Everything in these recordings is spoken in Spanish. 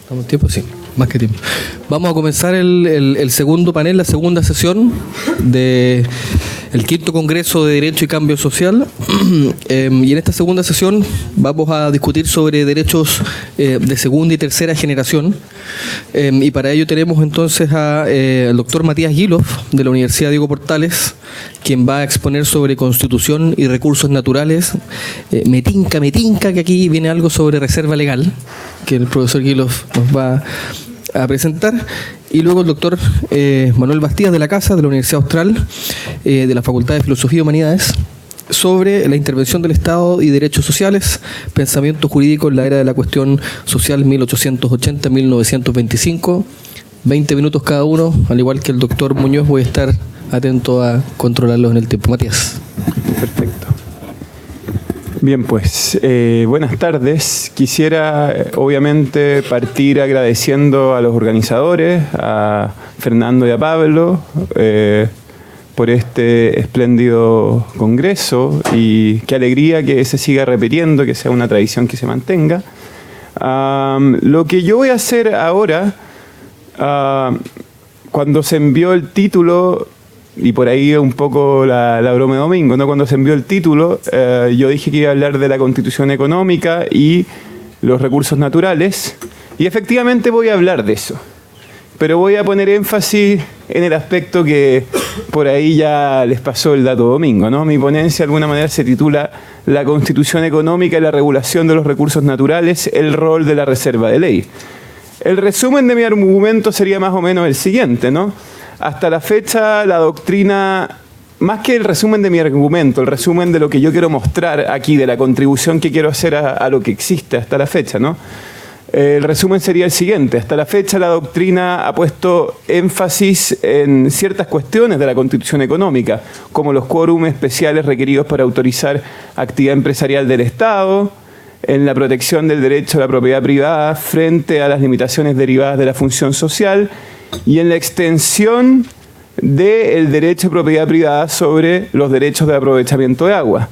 ¿Estamos en tiempo? Sí, más que tiempo. Vamos a comenzar el segundo panel, la segunda sesión del quinto Congreso de Derecho y Cambio Social. Y en esta segunda sesión vamos a discutir sobre derechos de segunda y tercera generación. Y para ello tenemos entonces al doctor Matías Guilov, de la Universidad Diego Portales, quien va a exponer sobre Constitución y recursos naturales. Me tinca que aquí viene algo sobre reserva legal, que el profesor Guilov nos va a presentar. Y luego el doctor Manuel Bastías de la Casa, de la Universidad Austral, de la Facultad de Filosofía y Humanidades, sobre la intervención del Estado y derechos sociales, pensamiento jurídico en la era de la cuestión social 1880-1925. 20 minutos cada uno, al igual que el doctor Muñoz, voy a estar atento a controlarlos en el tiempo. Matías. Perfecto. Bien, pues, buenas tardes. Quisiera, obviamente, partir agradeciendo a los organizadores, a Fernando y a Pablo, por este espléndido congreso, y qué alegría que se siga repitiendo, que sea una tradición que se mantenga. Lo que yo voy a hacer ahora, cuando se envió el título, y por ahí un poco la broma de domingo, ¿no? Cuando se envió el título, yo dije que iba a hablar de la Constitución económica y los recursos naturales, y efectivamente voy a hablar de eso. Pero voy a poner énfasis en el aspecto que por ahí ya les pasó el dato domingo, ¿no? Mi ponencia de alguna manera se titula La Constitución económica y la regulación de los recursos naturales, el rol de la reserva de ley. El resumen de mi argumento sería más o menos el siguiente, ¿no? Hasta la fecha, la doctrina, más que el resumen de mi argumento, el resumen de lo que yo quiero mostrar aquí, de la contribución que quiero hacer a lo que existe hasta la fecha, ¿no? El resumen sería el siguiente. Hasta la fecha, la doctrina ha puesto énfasis en ciertas cuestiones de la Constitución económica, como los quórum especiales requeridos para autorizar actividad empresarial del Estado, en la protección del derecho a la propiedad privada frente a las limitaciones derivadas de la función social, y en la extensión del derecho de propiedad privada sobre los derechos de aprovechamiento de agua.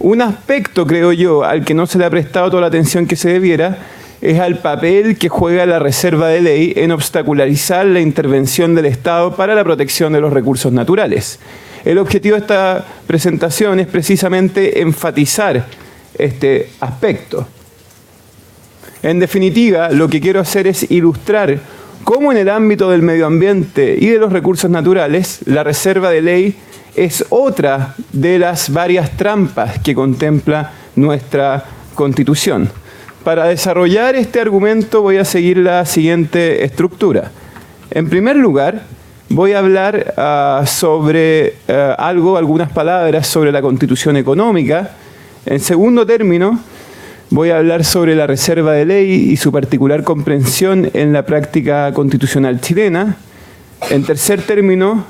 Un aspecto, creo yo, al que no se le ha prestado toda la atención que se debiera, es al papel que juega la reserva de ley en obstaculizar la intervención del Estado para la protección de los recursos naturales. El objetivo de esta presentación es precisamente enfatizar este aspecto. En definitiva, lo que quiero hacer es ilustrar cómo en el ámbito del medio ambiente y de los recursos naturales, la reserva de ley es otra de las varias trampas que contempla nuestra Constitución. Para desarrollar este argumento voy a seguir la siguiente estructura. En primer lugar, voy a hablar sobre algunas palabras sobre la Constitución económica. En segundo término, voy a hablar sobre la reserva de ley y su particular comprensión en la práctica constitucional chilena. En tercer término,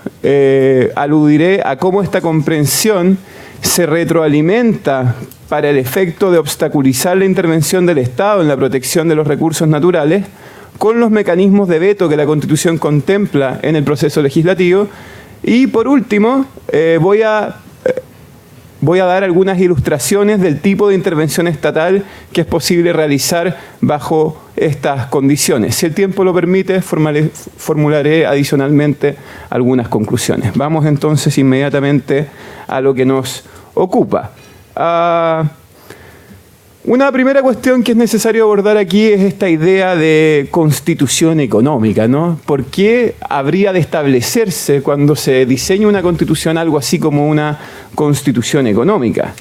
aludiré a cómo esta comprensión se retroalimenta para el efecto de obstaculizar la intervención del Estado en la protección de los recursos naturales con los mecanismos de veto que la Constitución contempla en el proceso legislativo. Y por último, voy a dar algunas ilustraciones del tipo de intervención estatal que es posible realizar bajo estas condiciones. Si el tiempo lo permite, formularé adicionalmente algunas conclusiones. Vamos entonces inmediatamente a lo que nos ocupa. Una primera cuestión que es necesario abordar aquí es esta idea de constitución económica, ¿no? ¿Por qué habría de establecerse cuando se diseña una constitución algo así como una constitución económica?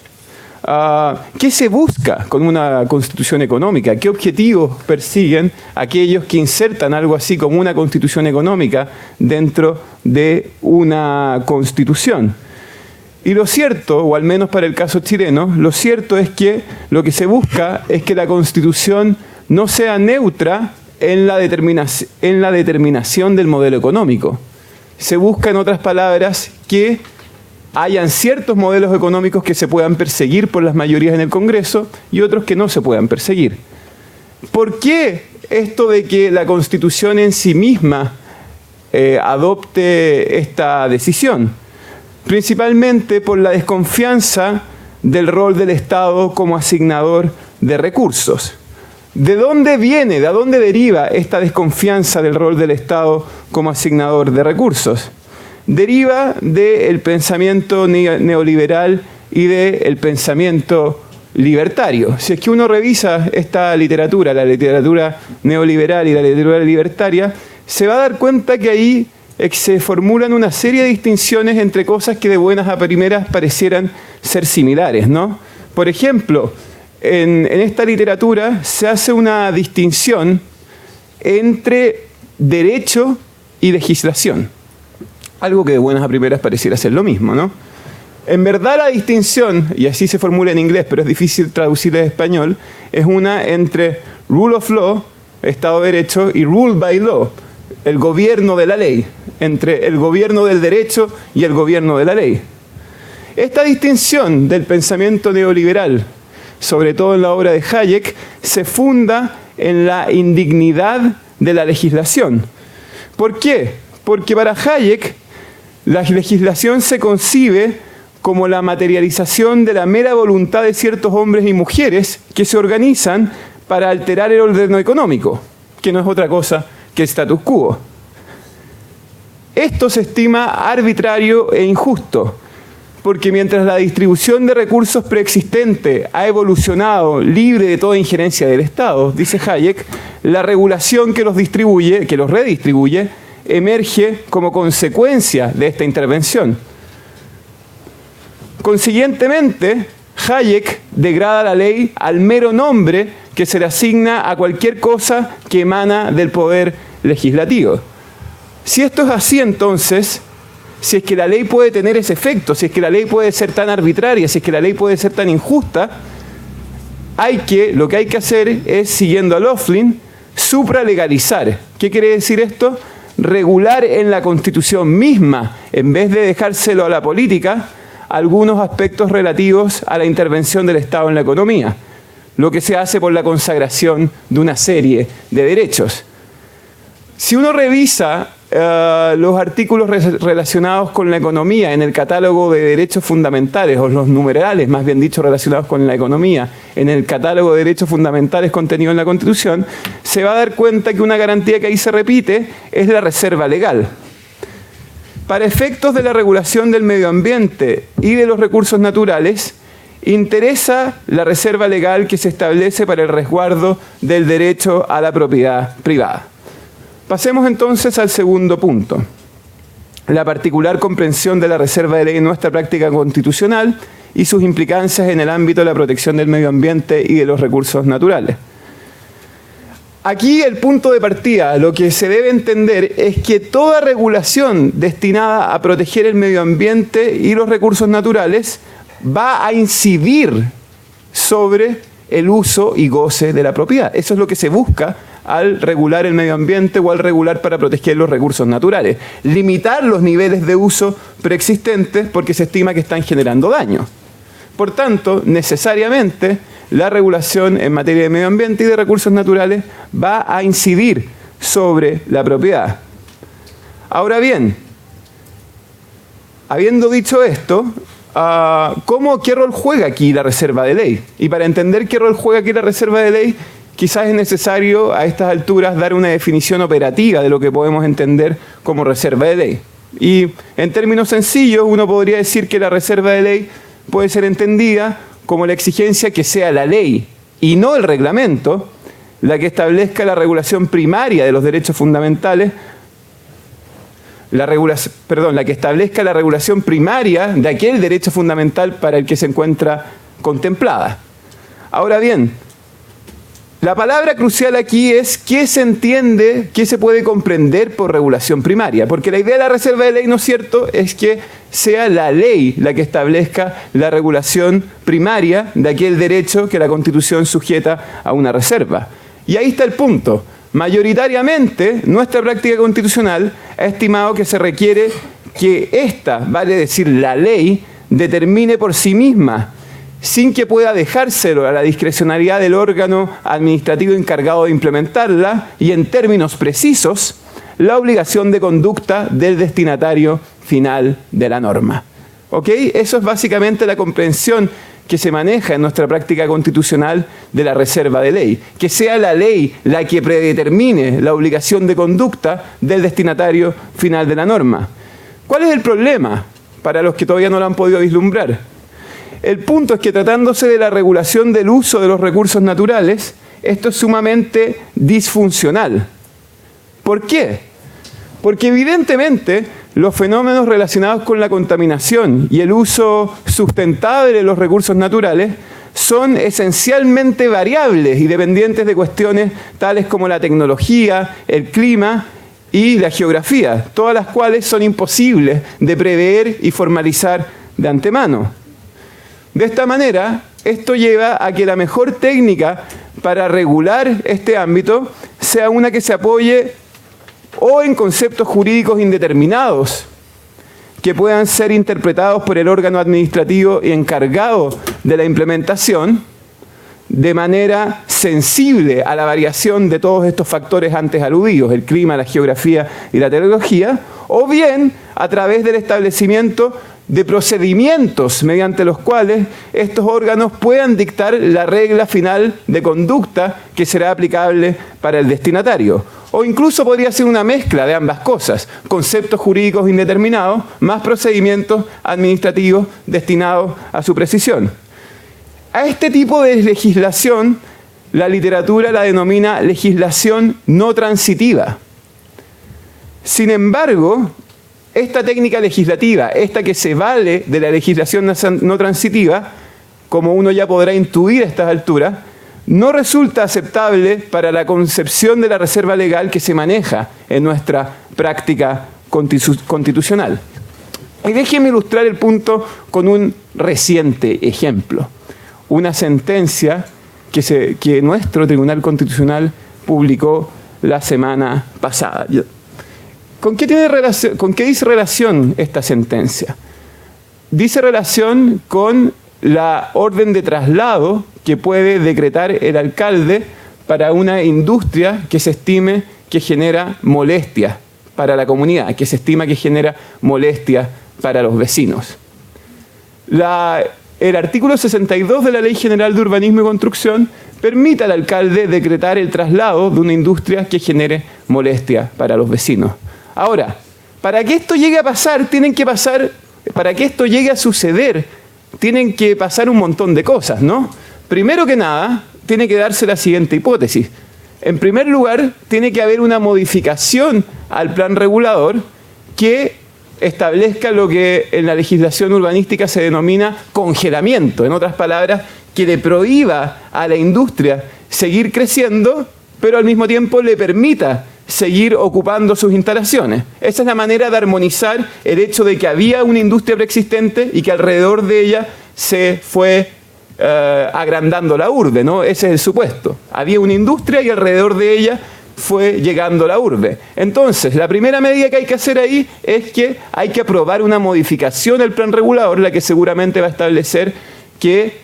¿Qué se busca con una constitución económica? ¿Qué objetivos persiguen aquellos que insertan algo así como una constitución económica dentro de una constitución? Y lo cierto, o al menos para el caso chileno, lo cierto es que lo que se busca es que la Constitución no sea neutra en la determinación del modelo económico. Se busca, en otras palabras, que hayan ciertos modelos económicos que se puedan perseguir por las mayorías en el Congreso y otros que no se puedan perseguir. ¿Por qué esto de que la Constitución en sí misma adopte esta decisión? Principalmente por la desconfianza del rol del Estado como asignador de recursos. ¿De dónde viene, de dónde deriva esta desconfianza del rol del Estado como asignador de recursos? Deriva del pensamiento neoliberal y del pensamiento libertario. Si es que uno revisa esta literatura, la literatura neoliberal y la literatura libertaria, se va a dar cuenta que ahí se formulan una serie de distinciones entre cosas que de buenas a primeras parecieran ser similares, ¿no? Por ejemplo, en esta literatura se hace una distinción entre derecho y legislación. Algo que de buenas a primeras pareciera ser lo mismo, ¿no? En verdad la distinción, y así se formula en inglés, pero es difícil traducirla en español, es una entre rule of law, Estado de Derecho, y rule by law, el gobierno de la ley, entre el gobierno del derecho y el gobierno de la ley. Esta distinción del pensamiento neoliberal, sobre todo en la obra de Hayek, se funda en la indignidad de la legislación. ¿Por qué? Porque para Hayek la legislación se concibe como la materialización de la mera voluntad de ciertos hombres y mujeres que se organizan para alterar el orden económico, que no es otra cosa que el status quo. Esto se estima arbitrario e injusto, porque mientras la distribución de recursos preexistente ha evolucionado libre de toda injerencia del Estado, dice Hayek, la regulación que los distribuye, que los redistribuye, emerge como consecuencia de esta intervención. Consiguientemente, Hayek degrada la ley al mero nombre que se le asigna a cualquier cosa que emana del poder legislativo. Si esto es así, entonces, si es que la ley puede tener ese efecto, si es que la ley puede ser tan arbitraria, si es que la ley puede ser tan injusta, lo que hay que hacer es, siguiendo a Loughlin, supralegalizar. ¿Qué quiere decir esto? Regular en la Constitución misma, en vez de dejárselo a la política, algunos aspectos relativos a la intervención del Estado en la economía, lo que se hace por la consagración de una serie de derechos. Si uno revisa los artículos relacionados con la economía en el catálogo de derechos fundamentales, o los numerales, más bien dicho, relacionados con la economía, en el catálogo de derechos fundamentales contenido en la Constitución, se va a dar cuenta que una garantía que ahí se repite es la reserva legal. Para efectos de la regulación del medio ambiente y de los recursos naturales, interesa la reserva legal que se establece para el resguardo del derecho a la propiedad privada. Pasemos entonces al segundo punto, la particular comprensión de la reserva de ley en nuestra práctica constitucional y sus implicancias en el ámbito de la protección del medio ambiente y de los recursos naturales. Aquí el punto de partida, lo que se debe entender es que toda regulación destinada a proteger el medio ambiente y los recursos naturales va a incidir sobre el uso y goce de la propiedad. Eso es lo que se busca al regular el medio ambiente o al regular para proteger los recursos naturales. Limitar los niveles de uso preexistentes porque se estima que están generando daño. Por tanto, necesariamente, la regulación en materia de medio ambiente y de recursos naturales va a incidir sobre la propiedad. Ahora bien, habiendo dicho esto, ¿qué rol juega aquí la reserva de ley? Y para entender qué rol juega aquí la reserva de ley, quizás es necesario a estas alturas dar una definición operativa de lo que podemos entender como reserva de ley. Y en términos sencillos, uno podría decir que la reserva de ley puede ser entendida como la exigencia que sea la ley y no el reglamento la que establezca la regulación primaria de los derechos fundamentales, la que establezca la regulación primaria de aquel derecho fundamental para el que se encuentra contemplada. Ahora bien, la palabra crucial aquí es qué se entiende, qué se puede comprender por regulación primaria, porque la idea de la reserva de ley, ¿no es cierto?, es que sea la ley la que establezca la regulación primaria de aquel derecho que la Constitución sujeta a una reserva. Y ahí está el punto. Mayoritariamente, nuestra práctica constitucional ha estimado que se requiere que esta, vale decir, la ley, determine por sí misma, sin que pueda dejárselo a la discrecionalidad del órgano administrativo encargado de implementarla, y en términos precisos, la obligación de conducta del destinatario final de la norma. ¿Ok? Eso es básicamente la comprensión que se maneja en nuestra práctica constitucional de la reserva de ley. Que sea la ley la que predetermine la obligación de conducta del destinatario final de la norma. ¿Cuál es el problema para los que todavía no lo han podido vislumbrar? El punto es que tratándose de la regulación del uso de los recursos naturales, esto es sumamente disfuncional. ¿Por qué? Porque evidentemente los fenómenos relacionados con la contaminación y el uso sustentable de los recursos naturales son esencialmente variables y dependientes de cuestiones tales como la tecnología, el clima y la geografía, todas las cuales son imposibles de prever y formalizar de antemano. De esta manera, esto lleva a que la mejor técnica para regular este ámbito sea una que se apoye o en conceptos jurídicos indeterminados que puedan ser interpretados por el órgano administrativo y encargado de la implementación de manera sensible a la variación de todos estos factores antes aludidos, el clima, la geografía y la tecnología, o bien a través del establecimiento de procedimientos mediante los cuales estos órganos puedan dictar la regla final de conducta que será aplicable para el destinatario. O incluso podría ser una mezcla de ambas cosas, conceptos jurídicos indeterminados más procedimientos administrativos destinados a su precisión. A este tipo de legislación, la literatura la denomina legislación no transitiva. Sin embargo, esta técnica legislativa, esta que se vale de la legislación no transitiva, como uno ya podrá intuir a estas alturas, no resulta aceptable para la concepción de la reserva legal que se maneja en nuestra práctica constitucional. Y déjenme ilustrar el punto con un reciente ejemplo. Una sentencia que nuestro Tribunal Constitucional publicó la semana pasada. ¿Con qué dice relación esta sentencia? Dice relación con la orden de traslado que puede decretar el alcalde para una industria que se estime que genera molestia para la comunidad, que se estima que genera molestia para los vecinos. El artículo 62 de la Ley General de Urbanismo y Construcción permite al alcalde decretar el traslado de una industria que genere molestia para los vecinos. Ahora, para que esto llegue a pasar, para que esto llegue a suceder, tienen que pasar un montón de cosas, ¿no? Primero que nada, tiene que darse la siguiente hipótesis. En primer lugar, tiene que haber una modificación al plan regulador que establezca lo que en la legislación urbanística se denomina congelamiento. En otras palabras, que le prohíba a la industria seguir creciendo, pero al mismo tiempo le permita seguir ocupando sus instalaciones. Esa es la manera de armonizar el hecho de que había una industria preexistente y que alrededor de ella se fue agrandando la urbe, ¿no? Ese es el supuesto. Había una industria y alrededor de ella fue llegando la urbe. Entonces, la primera medida que hay que hacer ahí es que hay que aprobar una modificación del plan regulador, la que seguramente va a establecer que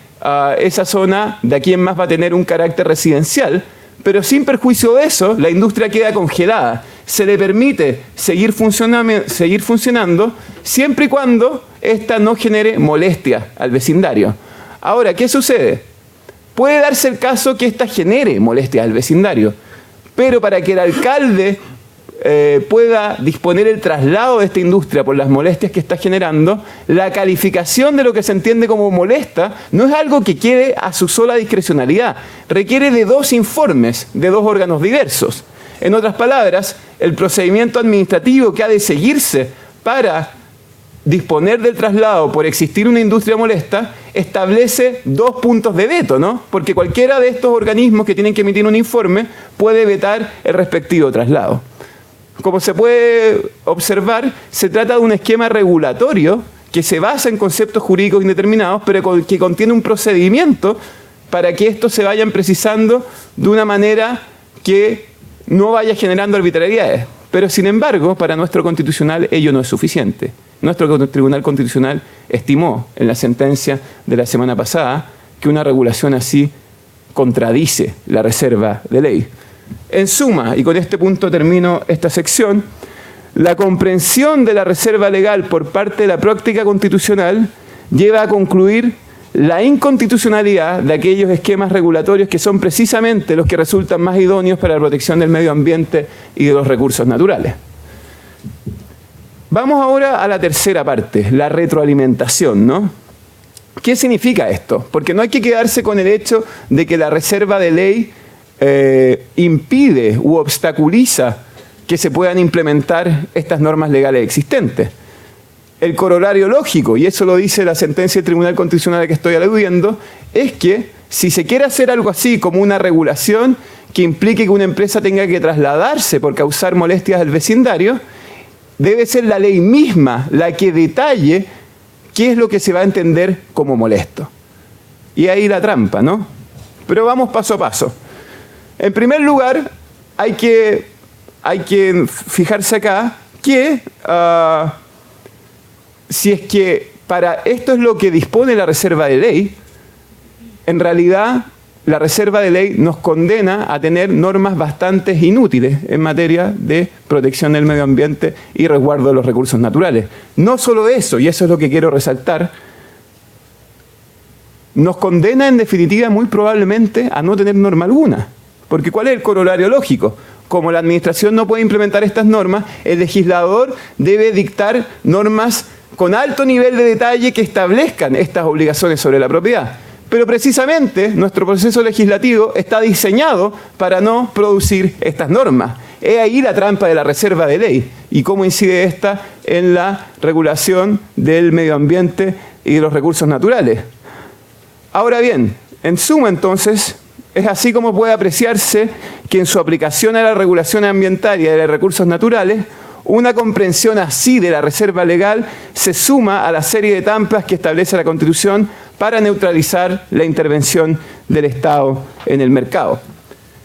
esa zona de aquí en más va a tener un carácter residencial, pero sin perjuicio de eso, la industria queda congelada. Se le permite seguir funcionando siempre y cuando ésta no genere molestia al vecindario. Ahora, ¿qué sucede? Puede darse el caso que ésta genere molestia al vecindario, pero para que el alcalde pueda disponer el traslado de esta industria por las molestias que está generando, la calificación de lo que se entiende como molesta no es algo que quede a su sola discrecionalidad. Requiere de 2 informes de 2 órganos diversos. En otras palabras, el procedimiento administrativo que ha de seguirse para disponer del traslado por existir una industria molesta establece 2 puntos de veto, ¿no? Porque cualquiera de estos organismos que tienen que emitir un informe puede vetar el respectivo traslado. Como se puede observar, se trata de un esquema regulatorio que se basa en conceptos jurídicos indeterminados, pero que contiene un procedimiento para que estos se vayan precisando de una manera que no vaya generando arbitrariedades. Pero, sin embargo, para nuestro constitucional ello no es suficiente. Nuestro Tribunal Constitucional estimó en la sentencia de la semana pasada que una regulación así contradice la reserva de ley. En suma, y con este punto termino esta sección, la comprensión de la reserva legal por parte de la práctica constitucional lleva a concluir la inconstitucionalidad de aquellos esquemas regulatorios que son precisamente los que resultan más idóneos para la protección del medio ambiente y de los recursos naturales. Vamos ahora a la tercera parte, la retroalimentación, ¿no? ¿Qué significa esto? Porque no hay que quedarse con el hecho de que la reserva de ley impide u obstaculiza que se puedan implementar estas normas legales existentes. El corolario lógico, y eso lo dice la sentencia del Tribunal Constitucional a la que estoy aludiendo, es que si se quiere hacer algo así como una regulación que implique que una empresa tenga que trasladarse por causar molestias al vecindario, debe ser la ley misma la que detalle qué es lo que se va a entender como molesto. Y ahí la trampa, ¿no? Pero vamos paso a paso. En primer lugar, hay que fijarse acá que si es que para esto es lo que dispone la reserva de ley, en realidad la reserva de ley nos condena a tener normas bastante inútiles en materia de protección del medio ambiente y resguardo de los recursos naturales. No solo eso, y eso es lo que quiero resaltar, nos condena en definitiva muy probablemente a no tener norma alguna. Porque ¿cuál es el corolario lógico? Como la administración no puede implementar estas normas, el legislador debe dictar normas con alto nivel de detalle que establezcan estas obligaciones sobre la propiedad. Pero precisamente nuestro proceso legislativo está diseñado para no producir estas normas. Es ahí la trampa de la reserva de ley y cómo incide esta en la regulación del medio ambiente y de los recursos naturales. Ahora bien, en suma entonces, es así como puede apreciarse que en su aplicación a la regulación ambiental y de los recursos naturales, una comprensión así de la reserva legal se suma a la serie de trampas que establece la Constitución para neutralizar la intervención del Estado en el mercado.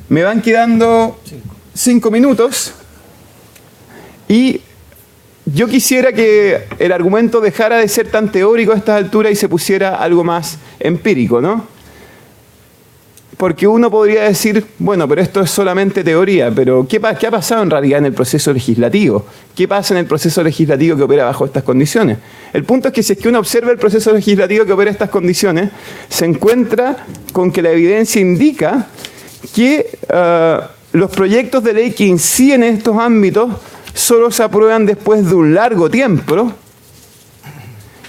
Me van quedando 5 minutos y yo quisiera que el argumento dejara de ser tan teórico a estas alturas y se pusiera algo más empírico, ¿no? Porque uno podría decir, bueno, pero esto es solamente teoría, pero ¿qué ha pasado en realidad en el proceso legislativo? ¿Qué pasa en el proceso legislativo que opera bajo estas condiciones? El punto es que si es que uno observa el proceso legislativo que opera estas condiciones, se encuentra con que la evidencia indica que los proyectos de ley que inciden en estos ámbitos solo se aprueban después de un largo tiempo,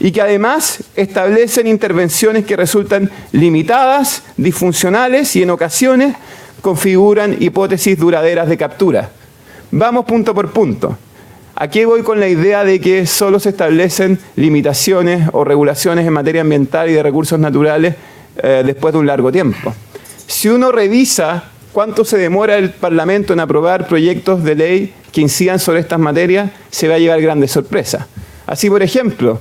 y que además establecen intervenciones que resultan limitadas, disfuncionales y en ocasiones configuran hipótesis duraderas de captura. Vamos punto por punto. Aquí voy con la idea de que solo se establecen limitaciones o regulaciones en materia ambiental y de recursos naturales después de un largo tiempo. Si uno revisa cuánto se demora el Parlamento en aprobar proyectos de ley que incidan sobre estas materias, se va a llevar grandes sorpresas. Así, por ejemplo,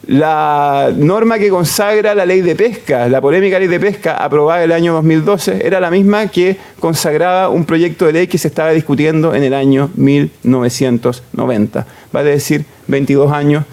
la norma que consagra la ley de pesca, la polémica ley de pesca aprobada el año 2012, era la misma que consagraba un proyecto de ley que se estaba discutiendo en el año 1990. Vale decir, 22 años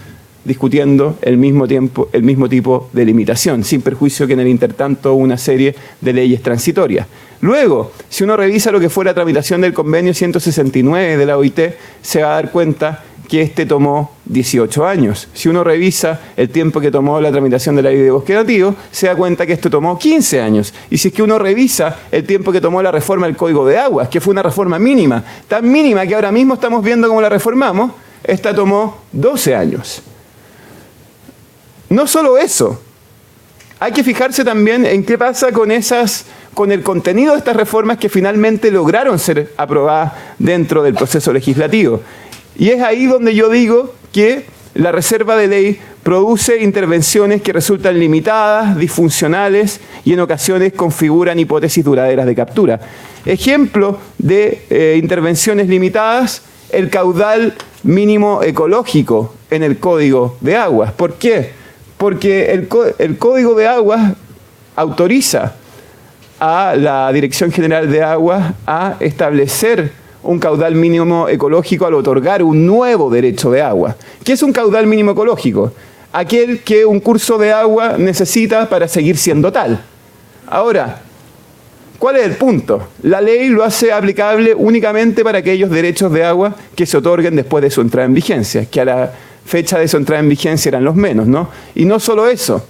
discutiendo el mismo tipo de limitación, sin perjuicio que en el intertanto hubo una serie de leyes transitorias. Luego, si uno revisa lo que fue la tramitación del convenio 169 de la OIT, se va a dar cuenta que este tomó 18 años. Si uno revisa el tiempo que tomó la tramitación de la ley de bosque nativo, se da cuenta que esto tomó 15 años. Y si es que uno revisa el tiempo que tomó la reforma del Código de Aguas, que fue una reforma mínima, tan mínima que ahora mismo estamos viendo cómo la reformamos, esta tomó 12 años. No solo eso, hay que fijarse también en qué pasa con el contenido de estas reformas que finalmente lograron ser aprobadas dentro del proceso legislativo. Y es ahí donde yo digo que la reserva de ley produce intervenciones que resultan limitadas, disfuncionales y en ocasiones configuran hipótesis duraderas de captura. Ejemplo de intervenciones limitadas, el caudal mínimo ecológico en el Código de Aguas. ¿Por qué? Porque el Código de Aguas autoriza a la Dirección General de Aguas a establecer un caudal mínimo ecológico al otorgar un nuevo derecho de agua. ¿Qué es un caudal mínimo ecológico? Aquel que un curso de agua necesita para seguir siendo tal. Ahora, ¿cuál es el punto? La ley lo hace aplicable únicamente para aquellos derechos de agua que se otorguen después de su entrada en vigencia, que a la fecha de su entrada en vigencia eran los menos, ¿no? Y no solo eso.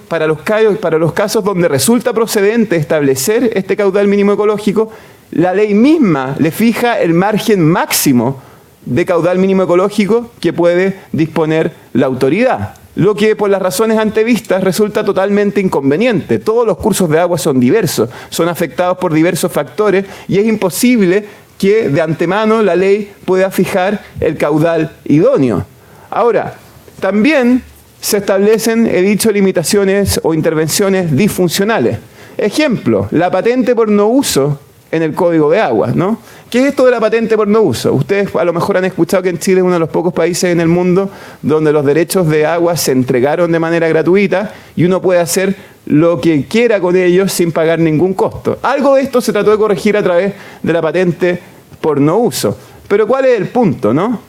para los casos donde resulta procedente establecer este caudal mínimo ecológico, la ley misma le fija el margen máximo de caudal mínimo ecológico que puede disponer la autoridad, lo que por las razones antevistas resulta totalmente inconveniente. Todos los cursos de agua son diversos, son afectados por diversos factores y es imposible que de antemano la ley pueda fijar el caudal idóneo. Ahora, también se establecen, he dicho, limitaciones o intervenciones disfuncionales. Ejemplo, la patente por no uso en el Código de Aguas, ¿no? ¿Qué es esto de la patente por no uso? Ustedes a lo mejor han escuchado que en Chile es uno de los pocos países en el mundo donde los derechos de agua se entregaron de manera gratuita y uno puede hacer lo que quiera con ellos sin pagar ningún costo. Algo de esto se trató de corregir a través de la patente por no uso. Pero ¿cuál es el punto, no?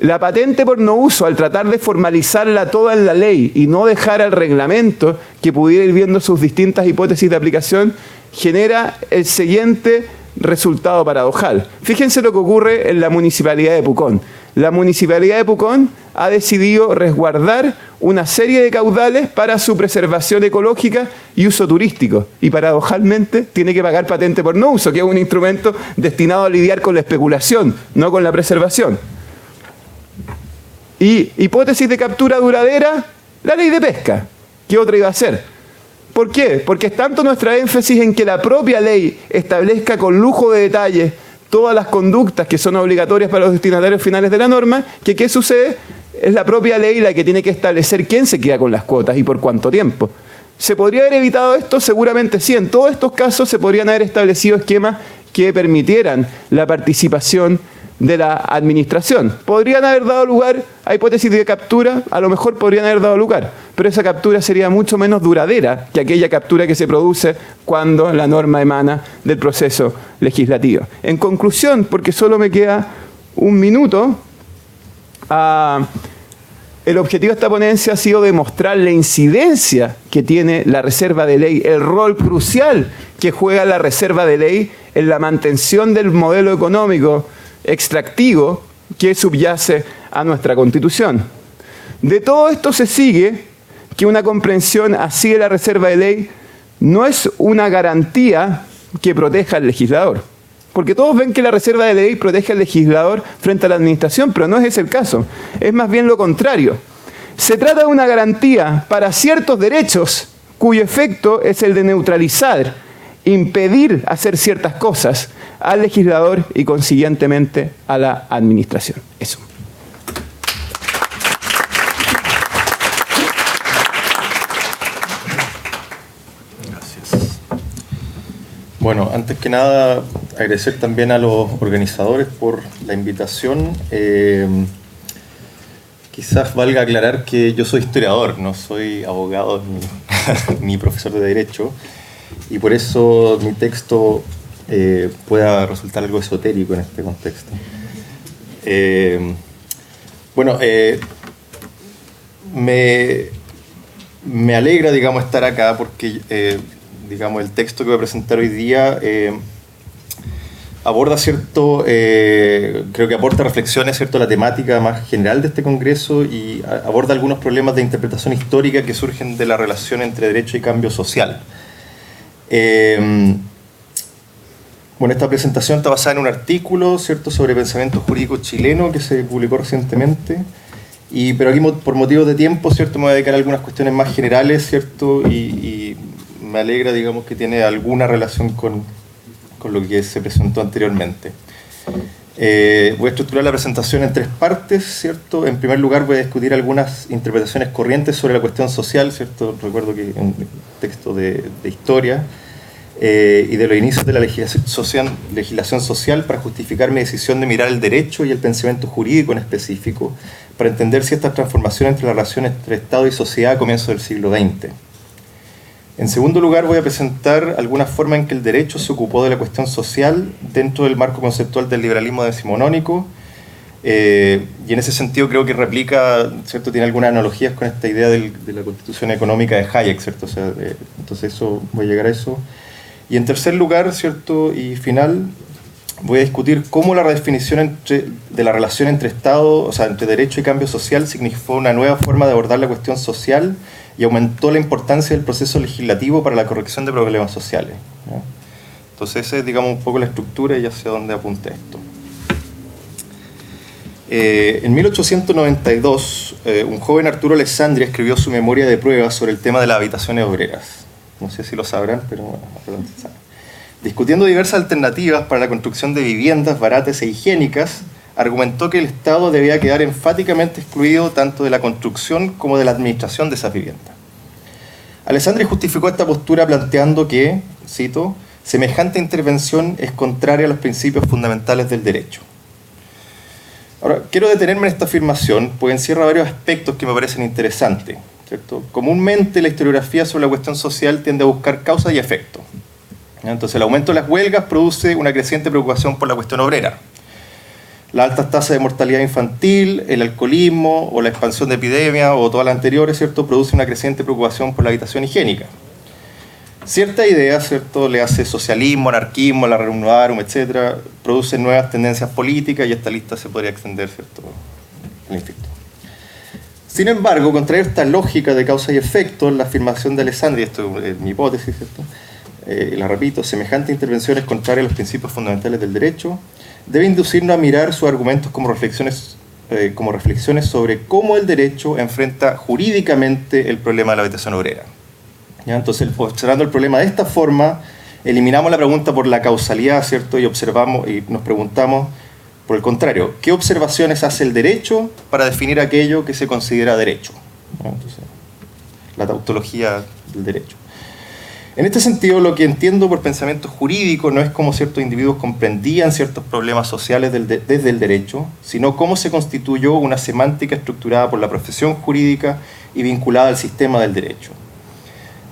La patente por no uso, al tratar de formalizarla toda en la ley y no dejar al reglamento que pudiera ir viendo sus distintas hipótesis de aplicación, genera el siguiente resultado paradojal. Fíjense lo que ocurre en la Municipalidad de Pucón. La Municipalidad de Pucón ha decidido resguardar una serie de caudales para su preservación ecológica y uso turístico. Y paradojalmente tiene que pagar patente por no uso, que es un instrumento destinado a lidiar con la especulación, no con la preservación. Y hipótesis de captura duradera, la ley de pesca. ¿Qué otra iba a ser? ¿Por qué? Porque es tanto nuestra énfasis en que la propia ley establezca con lujo de detalle todas las conductas que son obligatorias para los destinatarios finales de la norma, que ¿qué sucede? Es la propia ley la que tiene que establecer quién se queda con las cuotas y por cuánto tiempo. ¿Se podría haber evitado esto? Seguramente sí. En todos estos casos se podrían haber establecido esquemas que permitieran la participación de la administración. ¿Podrían haber dado lugar a hipótesis de captura? A lo mejor podrían haber dado lugar, pero esa captura sería mucho menos duradera que aquella captura que se produce cuando la norma emana del proceso legislativo. En conclusión, porque solo me queda un minuto, el objetivo de esta ponencia ha sido demostrar la incidencia que tiene la reserva de ley, el rol crucial que juega la reserva de ley en la mantención del modelo económico extractivo que subyace a nuestra Constitución. De todo esto se sigue que una comprensión así de la reserva de ley no es una garantía que proteja al legislador. Porque todos ven que la reserva de ley protege al legislador frente a la administración, pero no es ese el caso. Es más bien lo contrario. Se trata de una garantía para ciertos derechos cuyo efecto es el de neutralizar, impedir hacer ciertas cosas al legislador y consiguientemente a la administración. Eso. Gracias. Bueno, antes que nada, agradecer también a los organizadores por la invitación. Quizás valga aclarar que yo soy historiador, no soy abogado ni profesor de Derecho, y por eso mi texto pueda resultar algo esotérico en este contexto. Me alegra, digamos, estar acá porque, digamos, el texto que voy a presentar hoy día aborda creo que aporta reflexiones, ¿cierto?, a la temática más general de este congreso y aborda algunos problemas de interpretación histórica que surgen de la relación entre derecho y cambio social. Bueno, esta presentación está basada en un artículo, ¿cierto?, sobre pensamiento jurídico chileno que se publicó recientemente, pero aquí por motivos de tiempo, ¿cierto?, me voy a dedicar a algunas cuestiones más generales, ¿cierto?, y me alegra, digamos, que tiene alguna relación con lo que se presentó anteriormente. Voy a estructurar la presentación en tres partes, ¿cierto? En primer lugar voy a discutir algunas interpretaciones corrientes sobre la cuestión social, ¿cierto? Recuerdo que en el texto de historia y de los inicios de la legislación social para justificar mi decisión de mirar el derecho y el pensamiento jurídico en específico, para entender ciertas transformaciones entre la relación entre Estado y sociedad a comienzos del siglo XX. En segundo lugar, voy a presentar alguna forma en que el derecho se ocupó de la cuestión social dentro del marco conceptual del liberalismo decimonónico, y en ese sentido creo que replica, ¿cierto?, tiene algunas analogías con esta idea de la constitución económica de Hayek, ¿cierto? O sea, entonces voy a llegar a eso. Y en tercer lugar, ¿cierto?, y final, voy a discutir cómo la redefinición de la relación entre Estado, o sea, entre derecho y cambio social, significó una nueva forma de abordar la cuestión social y aumentó la importancia del proceso legislativo para la corrección de problemas sociales, ¿ya? Entonces esa es, digamos, un poco la estructura y hacia dónde apunta esto. En 1892, un joven Arturo Alessandri escribió su memoria de pruebas sobre el tema de las habitaciones obreras. No sé si lo sabrán, pero bueno, perdón, saben. Discutiendo diversas alternativas para la construcción de viviendas baratas e higiénicas, argumentó que el Estado debía quedar enfáticamente excluido tanto de la construcción como de la administración de esas viviendas. Alessandri justificó esta postura planteando que, cito, semejante intervención es contraria a los principios fundamentales del derecho. Ahora, quiero detenerme en esta afirmación, pues encierra varios aspectos que me parecen interesantes, ¿cierto? Comúnmente la historiografía sobre la cuestión social tiende a buscar causa y efecto. Entonces, el aumento de las huelgas produce una creciente preocupación por la cuestión obrera. Las altas tasas de mortalidad infantil, el alcoholismo o la expansión de epidemias o todas las anteriores, ¿cierto?, produce una creciente preocupación por la habitación higiénica. Cierta idea, ¿cierto?, le hace socialismo, anarquismo, la Rerum Novarum, etc., produce nuevas tendencias políticas y esta lista se podría extender, ¿cierto?, al infinito. Sin embargo, contrario a esta lógica de causa y efecto, la afirmación de Alessandri, esto es mi hipótesis, ¿cierto?, la repito, semejante intervención es contraria a los principios fundamentales del derecho, debe inducirnos a mirar sus argumentos como reflexiones sobre cómo el derecho enfrenta jurídicamente el problema de la habitación obrera. ¿Ya? Entonces, observando el problema de esta forma, eliminamos la pregunta por la causalidad, ¿cierto? Y observamos y nos preguntamos, por el contrario, ¿qué observaciones hace el derecho para definir aquello que se considera derecho? ¿Ya? Entonces, la tautología del derecho. En este sentido, lo que entiendo por pensamiento jurídico no es cómo ciertos individuos comprendían ciertos problemas sociales desde el derecho, sino cómo se constituyó una semántica estructurada por la profesión jurídica y vinculada al sistema del derecho.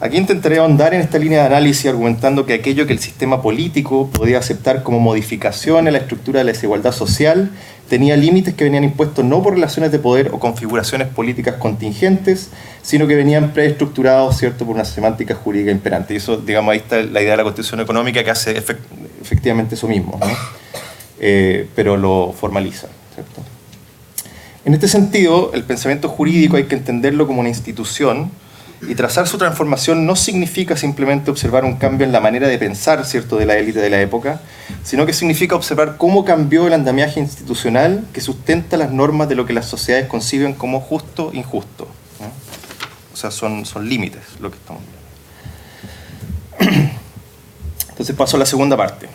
Aquí intentaré ahondar en esta línea de análisis argumentando que aquello que el sistema político podía aceptar como modificación en la estructura de la desigualdad social tenía límites que venían impuestos no por relaciones de poder o configuraciones políticas contingentes, sino que venían preestructurados, ¿cierto?, por una semántica jurídica imperante. Y eso, digamos, ahí está la idea de la Constitución económica que hace efectivamente eso mismo, ¿no? Pero lo formaliza, ¿cierto? En este sentido, el pensamiento jurídico hay que entenderlo como una institución, y trazar su transformación no significa simplemente observar un cambio en la manera de pensar, ¿cierto?, de la élite de la época, sino que significa observar cómo cambió el andamiaje institucional que sustenta las normas de lo que las sociedades conciben como justo e injusto, ¿no? O sea, son límites lo que estamos viendo. Entonces paso a la segunda parte.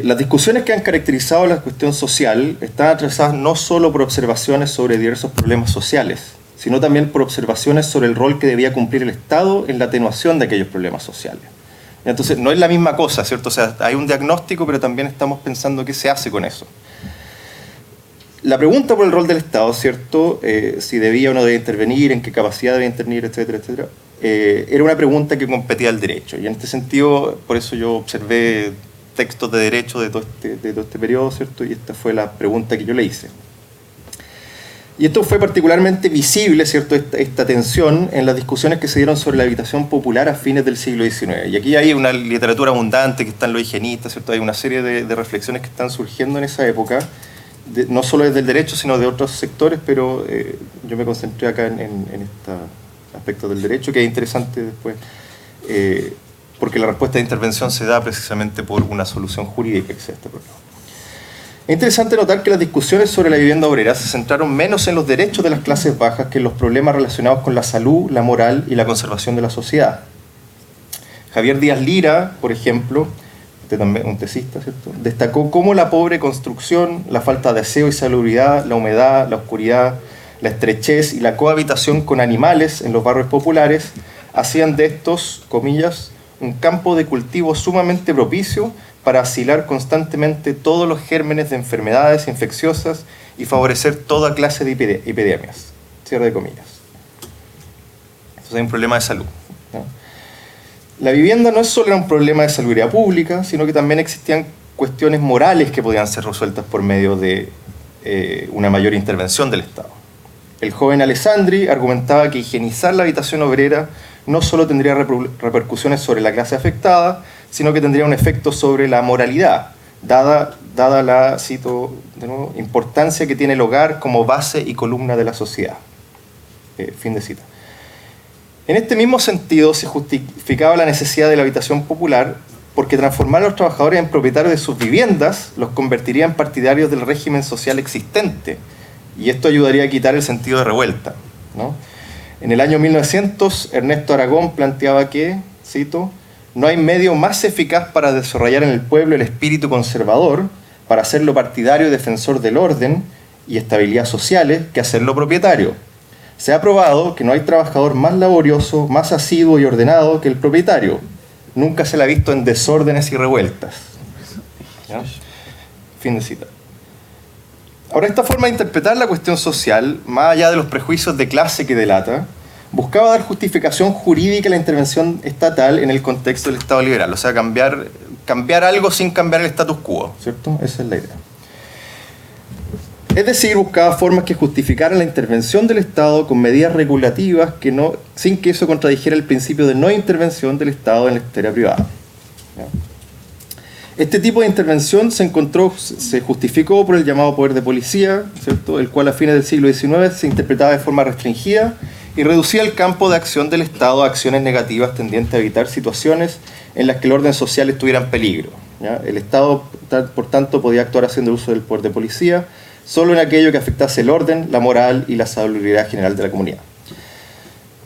Las discusiones que han caracterizado la cuestión social están atravesadas no solo por observaciones sobre diversos problemas sociales, sino también por observaciones sobre el rol que debía cumplir el Estado en la atenuación de aquellos problemas sociales. Entonces, no es la misma cosa, ¿cierto? O sea, hay un diagnóstico, pero también estamos pensando qué se hace con eso. La pregunta por el rol del Estado, ¿cierto?, si debía o no debía intervenir, en qué capacidad debía intervenir, etcétera, etcétera, era una pregunta que competía al derecho. Y en este sentido, por eso yo observé textos de derecho de todo este periodo, ¿cierto? Y esta fue la pregunta que yo le hice. Y esto fue particularmente visible, ¿cierto?, esta tensión en las discusiones que se dieron sobre la habitación popular a fines del siglo XIX. Y aquí hay una literatura abundante, que están los higienistas, ¿cierto? Hay una serie de reflexiones que están surgiendo en esa época, no solo desde el derecho, sino de otros sectores, pero yo me concentré acá en este aspecto del derecho, que es interesante después, porque la respuesta de intervención se da precisamente por una solución jurídica que sea este problema. Es interesante notar que las discusiones sobre la vivienda obrera se centraron menos en los derechos de las clases bajas que en los problemas relacionados con la salud, la moral y la conservación de la sociedad. Javier Díaz Lira, por ejemplo, también un tesista, ¿cierto?, destacó cómo la pobre construcción, la falta de aseo y salubridad, la humedad, la oscuridad, la estrechez y la cohabitación con animales en los barrios populares hacían de estos, comillas, un campo de cultivo sumamente propicio para asilar constantemente todos los gérmenes de enfermedades infecciosas y favorecer toda clase de epidemias. Cierre de comillas. Entonces hay un problema de salud, ¿no? La vivienda no solo era un problema de salubridad pública, sino que también existían cuestiones morales que podían ser resueltas por medio de una mayor intervención del Estado. El joven Alessandri argumentaba que higienizar la habitación obrera no solo tendría repercusiones sobre la clase afectada, sino que tendría un efecto sobre la moralidad, dada la, cito de nuevo, importancia que tiene el hogar como base y columna de la sociedad. Fin de cita. En este mismo sentido se justificaba la necesidad de la habitación popular porque transformar a los trabajadores en propietarios de sus viviendas los convertiría en partidarios del régimen social existente, y esto ayudaría a quitar el sentido de revuelta, ¿no? En el año 1900, Ernesto Aragón planteaba que, cito, no hay medio más eficaz para desarrollar en el pueblo el espíritu conservador, para hacerlo partidario y defensor del orden y estabilidad sociales, que hacerlo propietario. Se ha probado que no hay trabajador más laborioso, más asiduo y ordenado que el propietario. Nunca se le ha visto en desórdenes y revueltas. ¿Ya? Fin de cita. Ahora, esta forma de interpretar la cuestión social, más allá de los prejuicios de clase que delata, buscaba dar justificación jurídica a la intervención estatal en el contexto del Estado liberal, o sea, cambiar algo sin cambiar el status quo, ¿cierto? Esa es la idea. Es decir, buscaba formas que justificaran la intervención del Estado con medidas regulativas sin que eso contradijera el principio de no intervención del Estado en la esfera privada. ¿Ya? Este tipo de intervención se justificó por el llamado poder de policía, ¿cierto? El cual a fines del siglo XIX se interpretaba de forma restringida y reducía el campo de acción del Estado a acciones negativas tendientes a evitar situaciones en las que el orden social estuviera en peligro. ¿Ya? El Estado, por tanto, podía actuar haciendo uso del poder de policía solo en aquello que afectase el orden, la moral y la salubridad general de la comunidad.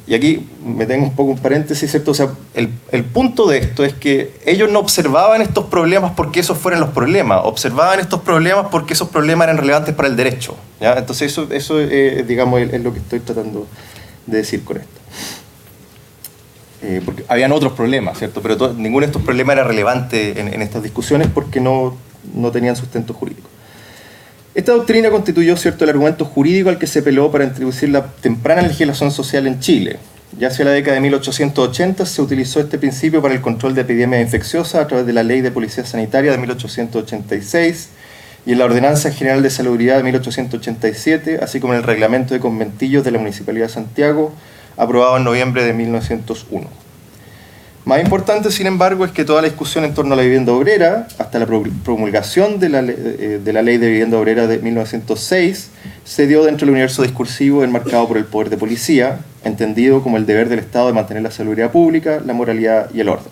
Y aquí me tengo un poco un paréntesis, ¿cierto? O sea, el punto de esto es que ellos no observaban estos problemas porque esos fueran los problemas, observaban estos problemas porque esos problemas eran relevantes para el derecho, ¿ya? Entonces eso digamos, es lo que estoy tratando de decir con esto. Porque habían otros problemas, ¿cierto? Pero ninguno de estos problemas era relevante en estas discusiones porque no tenían sustento jurídico. Esta doctrina constituyó, ¿cierto?, el argumento jurídico al que se apeló para introducir la temprana legislación social en Chile. Ya hacia la década de 1880 se utilizó este principio para el control de epidemias infecciosas a través de la Ley de Policía Sanitaria de 1886 y en la Ordenanza General de Salubridad de 1887, así como en el Reglamento de Conventillos de la Municipalidad de Santiago, aprobado en noviembre de 1901. Más importante, sin embargo, es que toda la discusión en torno a la vivienda obrera, hasta la promulgación de la Ley de Vivienda Obrera de 1906, se dio dentro del universo discursivo enmarcado por el poder de policía, entendido como el deber del Estado de mantener la salubridad pública, la moralidad y el orden.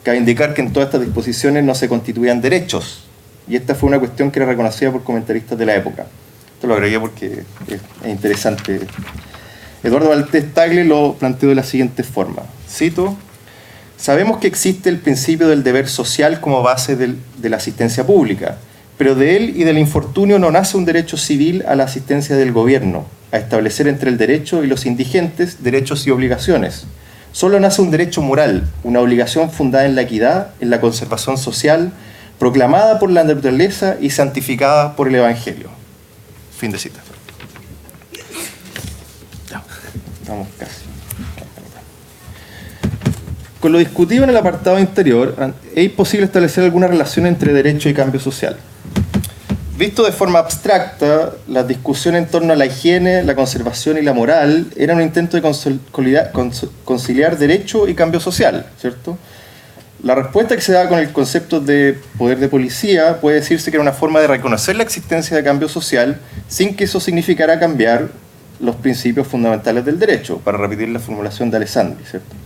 Cabe indicar que en todas estas disposiciones no se constituían derechos, y esta fue una cuestión que era reconocida por comentaristas de la época. Esto lo agregué porque es interesante. Eduardo Valdés Tagle lo planteó de la siguiente forma, cito: sabemos que existe el principio del deber social como base de la asistencia pública, pero de él y del infortunio no nace un derecho civil a la asistencia del gobierno, a establecer entre el derecho y los indigentes derechos y obligaciones. Solo nace un derecho moral, una obligación fundada en la equidad, en la conservación social, proclamada por la naturaleza y santificada por el Evangelio. Fin de cita. Ya, estamos casi. Con lo discutido en el apartado anterior, es imposible establecer alguna relación entre derecho y cambio social. Visto de forma abstracta, la discusión en torno a la higiene, la conservación y la moral era un intento de conciliar derecho y cambio social, ¿cierto? La respuesta que se da con el concepto de poder de policía puede decirse que era una forma de reconocer la existencia de cambio social sin que eso significara cambiar los principios fundamentales del derecho, para repetir la formulación de Alessandri, ¿cierto?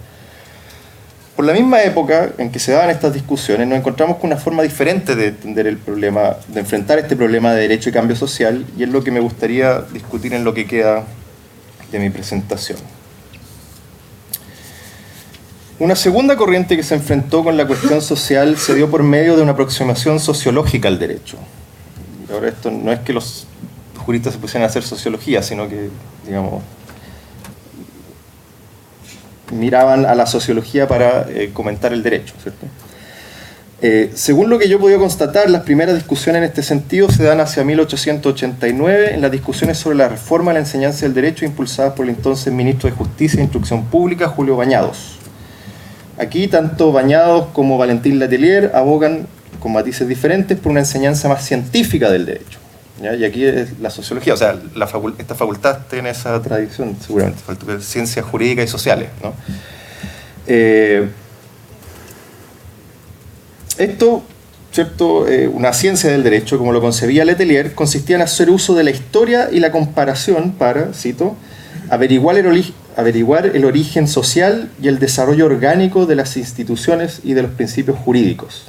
Por la misma época en que se daban estas discusiones, nos encontramos con una forma diferente de entender el problema, de enfrentar este problema de derecho y cambio social, y es lo que me gustaría discutir en lo que queda de mi presentación. Una segunda corriente que se enfrentó con la cuestión social se dio por medio de una aproximación sociológica al derecho. Ahora, esto no es que los juristas se pusieran a hacer sociología, sino que, digamos, miraban a la sociología para comentar el derecho, ¿cierto? Según lo que yo he podido constatar, las primeras discusiones en este sentido se dan hacia 1889 en las discusiones sobre la reforma a la enseñanza del derecho impulsadas por el entonces ministro de Justicia e Instrucción Pública, Julio Bañados. Aquí, tanto Bañados como Valentín Letelier abogan, con matices diferentes, por una enseñanza más científica del derecho. ¿Ya? Y aquí es la sociología, o sea, esta facultad tiene esa tradición, seguramente, ciencias jurídicas y sociales, ¿no? Esto, ¿cierto? Una ciencia del derecho, como lo concebía Letelier, consistía en hacer uso de la historia y la comparación para, cito, averiguar averiguar el origen social y el desarrollo orgánico de las instituciones y de los principios jurídicos.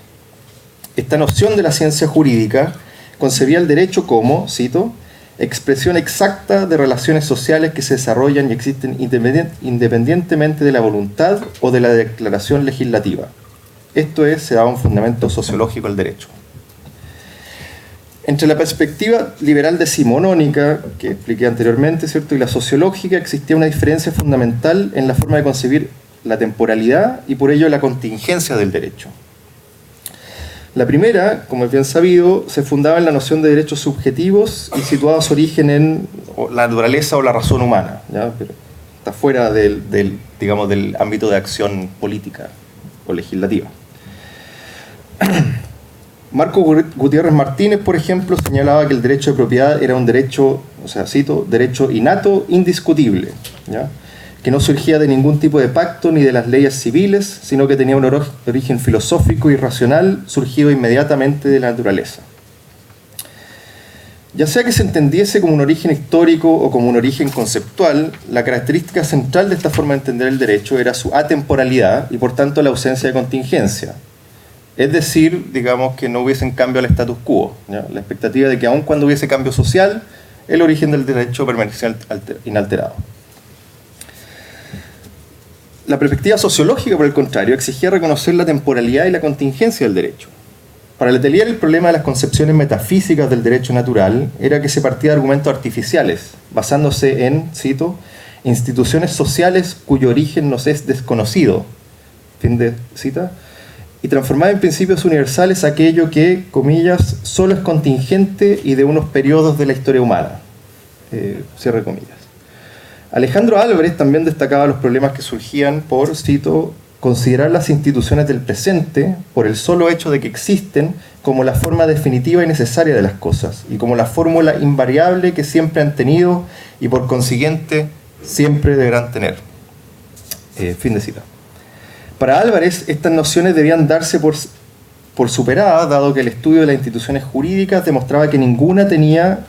Esta noción de la ciencia jurídica concebía el derecho como, cito, expresión exacta de relaciones sociales que se desarrollan y existen independientemente de la voluntad o de la declaración legislativa. Esto es, se daba un fundamento sociológico al derecho. Entre la perspectiva liberal decimonónica, que expliqué anteriormente, ¿cierto?, y la sociológica, existía una diferencia fundamental en la forma de concebir la temporalidad y por ello la contingencia del derecho. La primera, como es bien sabido, se fundaba en la noción de derechos subjetivos y situaba su origen en la naturaleza o la razón humana, ¿ya? Pero está fuera del ámbito de acción política o legislativa. Marco Gutiérrez Martínez, por ejemplo, señalaba que el derecho de propiedad era un derecho, o sea, cito, derecho innato, indiscutible, ¿ya?, que no surgía de ningún tipo de pacto ni de las leyes civiles, sino que tenía un origen filosófico y racional surgido inmediatamente de la naturaleza. Ya sea que se entendiese como un origen histórico o como un origen conceptual, la característica central de esta forma de entender el derecho era su atemporalidad y por tanto la ausencia de contingencia. Es decir, digamos que no hubiesen cambio al status quo, ¿ya? La expectativa de que aun cuando hubiese cambio social, el origen del derecho permanecía inalterado. La perspectiva sociológica, por el contrario, exigía reconocer la temporalidad y la contingencia del derecho. Para Letelier, el problema de las concepciones metafísicas del derecho natural era que se partía de argumentos artificiales, basándose en, cito, instituciones sociales cuyo origen nos es desconocido, fin de cita, y transformaba en principios universales aquello que, comillas, solo es contingente y de unos periodos de la historia humana, cierre comillas. Alejandro Álvarez también destacaba los problemas que surgían por, cito, considerar las instituciones del presente, por el solo hecho de que existen, como la forma definitiva y necesaria de las cosas, y como la fórmula invariable que siempre han tenido y por consiguiente siempre deberán tener. Fin de cita. Para Álvarez, estas nociones debían darse por superadas, dado que el estudio de las instituciones jurídicas demostraba que ninguna tenía,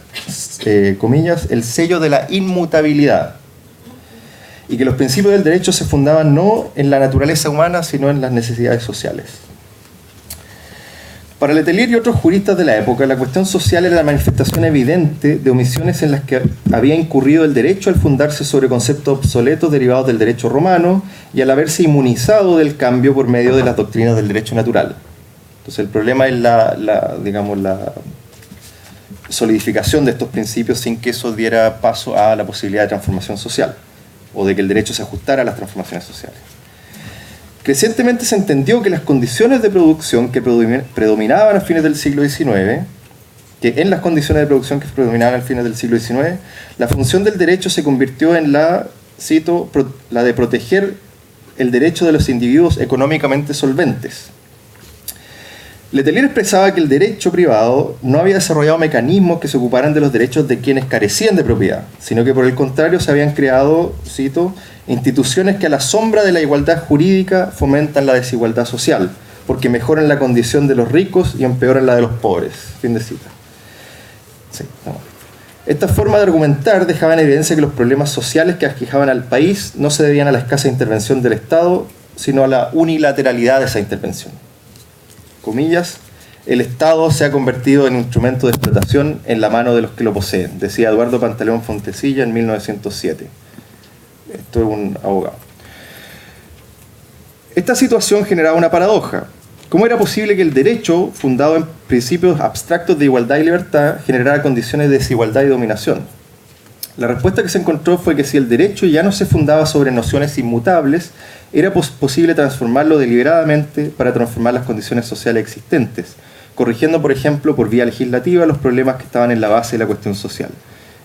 comillas, el sello de la inmutabilidad, y que los principios del derecho se fundaban no en la naturaleza humana, sino en las necesidades sociales. Para Letelier y otros juristas de la época, la cuestión social era la manifestación evidente de omisiones en las que había incurrido el derecho al fundarse sobre conceptos obsoletos derivados del derecho romano y al haberse inmunizado del cambio por medio de las doctrinas del derecho natural. Entonces el problema es la solidificación de estos principios sin que eso diera paso a la posibilidad de transformación social, o de que el derecho se ajustara a las transformaciones sociales. Crecientemente se entendió que las condiciones de producción que predominaban a fines del siglo XIX, la función del derecho se convirtió en la, cito, la de proteger el derecho de los individuos económicamente solventes. Letelier expresaba que el derecho privado no había desarrollado mecanismos que se ocuparan de los derechos de quienes carecían de propiedad, sino que por el contrario se habían creado, cito, instituciones que a la sombra de la igualdad jurídica fomentan la desigualdad social, porque mejoran la condición de los ricos y empeoran la de los pobres. Fin de cita. Sí, no. Esta forma de argumentar dejaba en evidencia que los problemas sociales que aquejaban al país no se debían a la escasa intervención del Estado, sino a la unilateralidad de esa intervención. Comillas, el Estado se ha convertido en un instrumento de explotación en la mano de los que lo poseen, decía Eduardo Pantaleón Fontecilla en 1907. Esto es un abogado. Esta situación generaba una paradoja. ¿Cómo era posible que el derecho, fundado en principios abstractos de igualdad y libertad, generara condiciones de desigualdad y dominación? La respuesta que se encontró fue que si el derecho ya no se fundaba sobre nociones inmutables, era posible transformarlo deliberadamente para transformar las condiciones sociales existentes, corrigiendo, por ejemplo, por vía legislativa los problemas que estaban en la base de la cuestión social.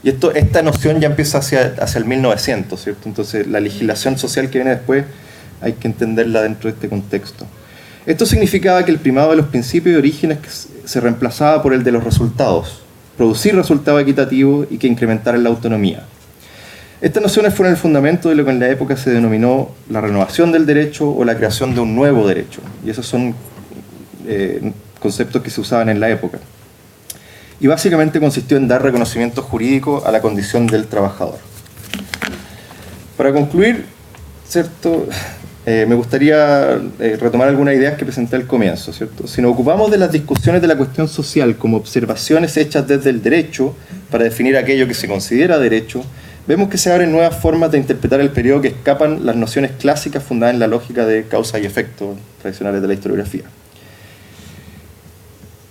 Y esta noción ya empieza hacia el 1900, ¿cierto? Entonces, la legislación social que viene después hay que entenderla dentro de este contexto. Esto significaba que el primado de los principios y orígenes se reemplazaba por el de los resultados, producir resultados equitativos y que incrementaran la autonomía. Estas nociones fueron el fundamento de lo que en la época se denominó la renovación del derecho o la creación de un nuevo derecho. Y esos son conceptos que se usaban en la época. Y básicamente consistió en dar reconocimiento jurídico a la condición del trabajador. Para concluir, ¿cierto? Me gustaría retomar algunas ideas que presenté al comienzo, ¿cierto? Si nos ocupamos de las discusiones de la cuestión social como observaciones hechas desde el derecho para definir aquello que se considera derecho, vemos que se abren nuevas formas de interpretar el periodo que escapan las nociones clásicas fundadas en la lógica de causa y efecto tradicionales de la historiografía.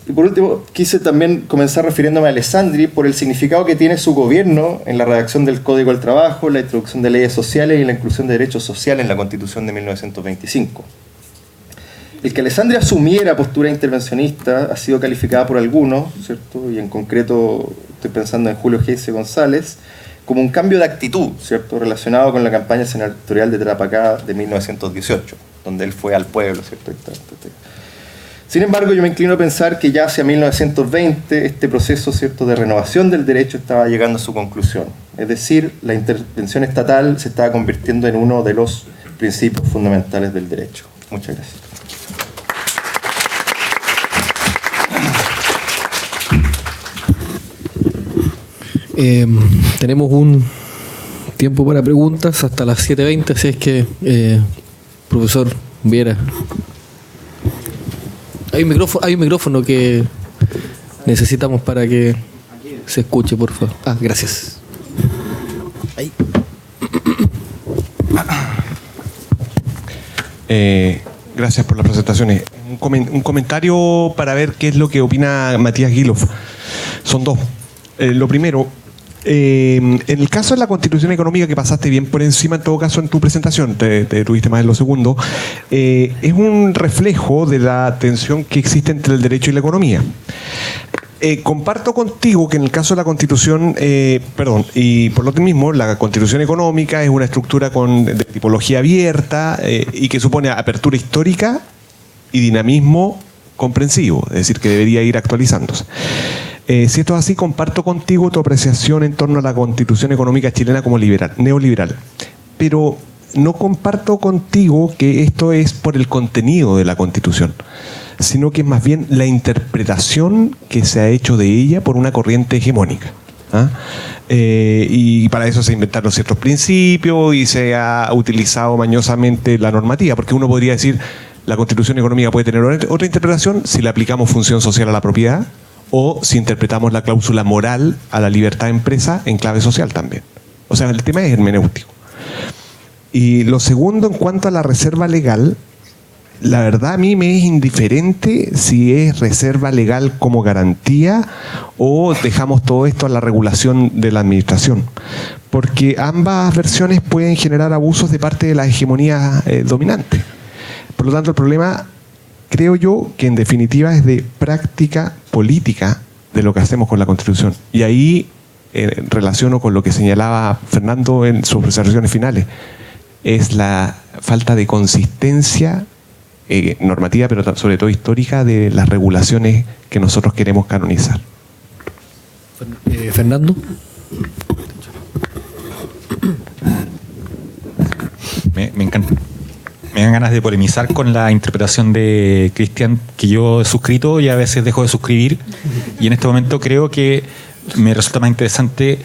Y por último, quise también comenzar refiriéndome a Alessandri por el significado que tiene su gobierno en la redacción del Código del Trabajo, la introducción de leyes sociales y la inclusión de derechos sociales en la Constitución de 1925. El que Alessandri asumiera postura intervencionista ha sido calificada por algunos, ¿cierto? Y en concreto estoy pensando en Julio Heinze González, como un cambio de actitud, ¿cierto? Relacionado con la campaña senatorial de Tarapacá de 1918, donde él fue al pueblo, ¿cierto? Sin embargo, yo me inclino a pensar que ya hacia 1920 este proceso, ¿cierto?, de renovación del derecho estaba llegando a su conclusión. Es decir, la intervención estatal se estaba convirtiendo en uno de los principios fundamentales del derecho. Muchas gracias. Tenemos un tiempo para preguntas hasta las 7:20, así es que, profesor Viera. Hay un micrófono que necesitamos para que se escuche, por favor. Gracias. Ahí. Gracias por las presentaciones. Un comentario para ver qué es lo que opina Matías Guiloff. Son dos. Lo primero, en el caso de la Constitución Económica, que pasaste bien por encima en todo caso en tu presentación, te detuviste más en lo segundo, es un reflejo de la tensión que existe entre el derecho y la economía. Comparto contigo que en el caso de la Constitución, y por lo mismo, la Constitución Económica es una estructura de tipología abierta y que supone apertura histórica y dinamismo comprensivo, es decir, que debería ir actualizándose. Si esto es así, comparto contigo tu apreciación en torno a la Constitución Económica chilena como neoliberal. Pero no comparto contigo que esto es por el contenido de la Constitución, sino que es más bien la interpretación que se ha hecho de ella por una corriente hegemónica. Y para eso se inventaron ciertos principios y se ha utilizado mañosamente la normativa, porque uno podría decir, la Constitución Económica puede tener otra interpretación si le aplicamos función social a la propiedad, o si interpretamos la cláusula moral a la libertad de empresa en clave social también. O sea, el tema es hermenéutico. Y lo segundo, en cuanto a la reserva legal, la verdad a mí me es indiferente si es reserva legal como garantía o dejamos todo esto a la regulación de la administración. Porque ambas versiones pueden generar abusos de parte de la hegemonía dominante. Por lo tanto, el problema, creo yo, que en definitiva es de práctica política de lo que hacemos con la Constitución. Y ahí relaciono con lo que señalaba Fernando en sus observaciones finales. Es la falta de consistencia normativa, pero sobre todo histórica, de las regulaciones que nosotros queremos canonizar. Fernando. Me encanta. Me dan ganas de polemizar con la interpretación de Cristian que yo he suscrito y a veces dejo de suscribir. Y en este momento creo que me resulta más interesante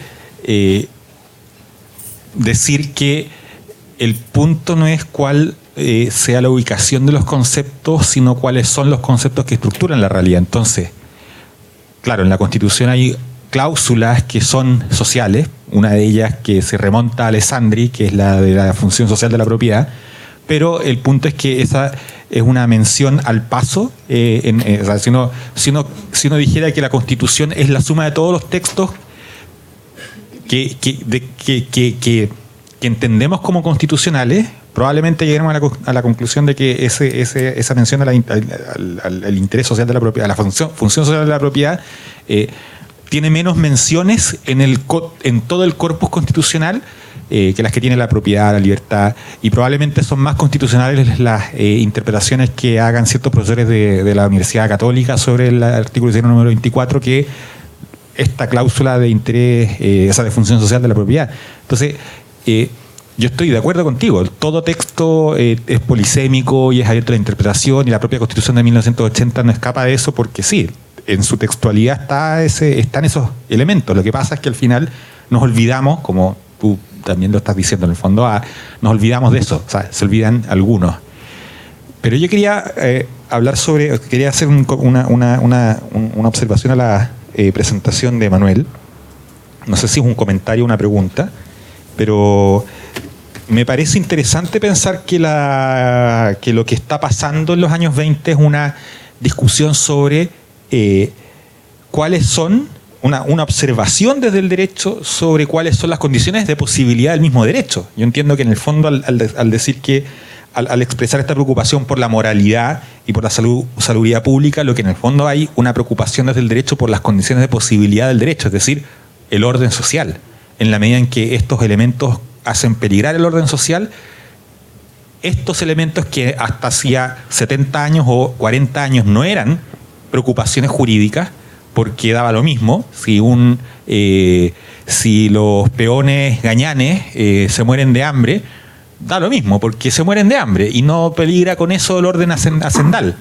decir que el punto no es cuál sea la ubicación de los conceptos, sino cuáles son los conceptos que estructuran la realidad. Entonces, claro, en la Constitución hay cláusulas que son sociales, una de ellas que se remonta a Alessandri, que es la de la función social de la propiedad, pero el punto es que esa es una mención al paso. O sea, si uno dijera que la Constitución es la suma de todos los textos que entendemos como constitucionales, probablemente lleguemos a la conclusión de que esa mención al interés social de la propiedad, a la función social de la propiedad, tiene menos menciones en todo el corpus constitucional que las que tiene la propiedad, la libertad, y probablemente son más constitucionales las interpretaciones que hagan ciertos profesores de la Universidad Católica sobre el artículo 19, número 24, que esta cláusula de interés, esa de función social de la propiedad. Entonces, yo estoy de acuerdo contigo, todo texto es polisémico y es abierto a la interpretación, y la propia Constitución de 1980 no escapa de eso, porque sí, en su textualidad están esos elementos. Lo que pasa es que al final nos olvidamos, como tú también lo estás diciendo en el fondo, nos olvidamos de eso, o sea, se olvidan algunos. Pero yo quería quería hacer una observación a la presentación de Manuel. No sé si es un comentario o una pregunta, pero me parece interesante pensar que lo que está pasando en los años 20 es una discusión sobre cuáles son, una observación desde el derecho sobre cuáles son las condiciones de posibilidad del mismo derecho. Yo entiendo que en el fondo al decir que al expresar esta preocupación por la moralidad y por la salubridad pública, lo que en el fondo hay una preocupación desde el derecho por las condiciones de posibilidad del derecho, es decir, el orden social. En la medida en que estos elementos hacen peligrar el orden social, estos elementos que hasta hacía 70 años o 40 años no eran preocupaciones jurídicas, porque daba lo mismo, si los peones gañanes se mueren de hambre, da lo mismo, porque se mueren de hambre y no peligra con eso el orden hacendal.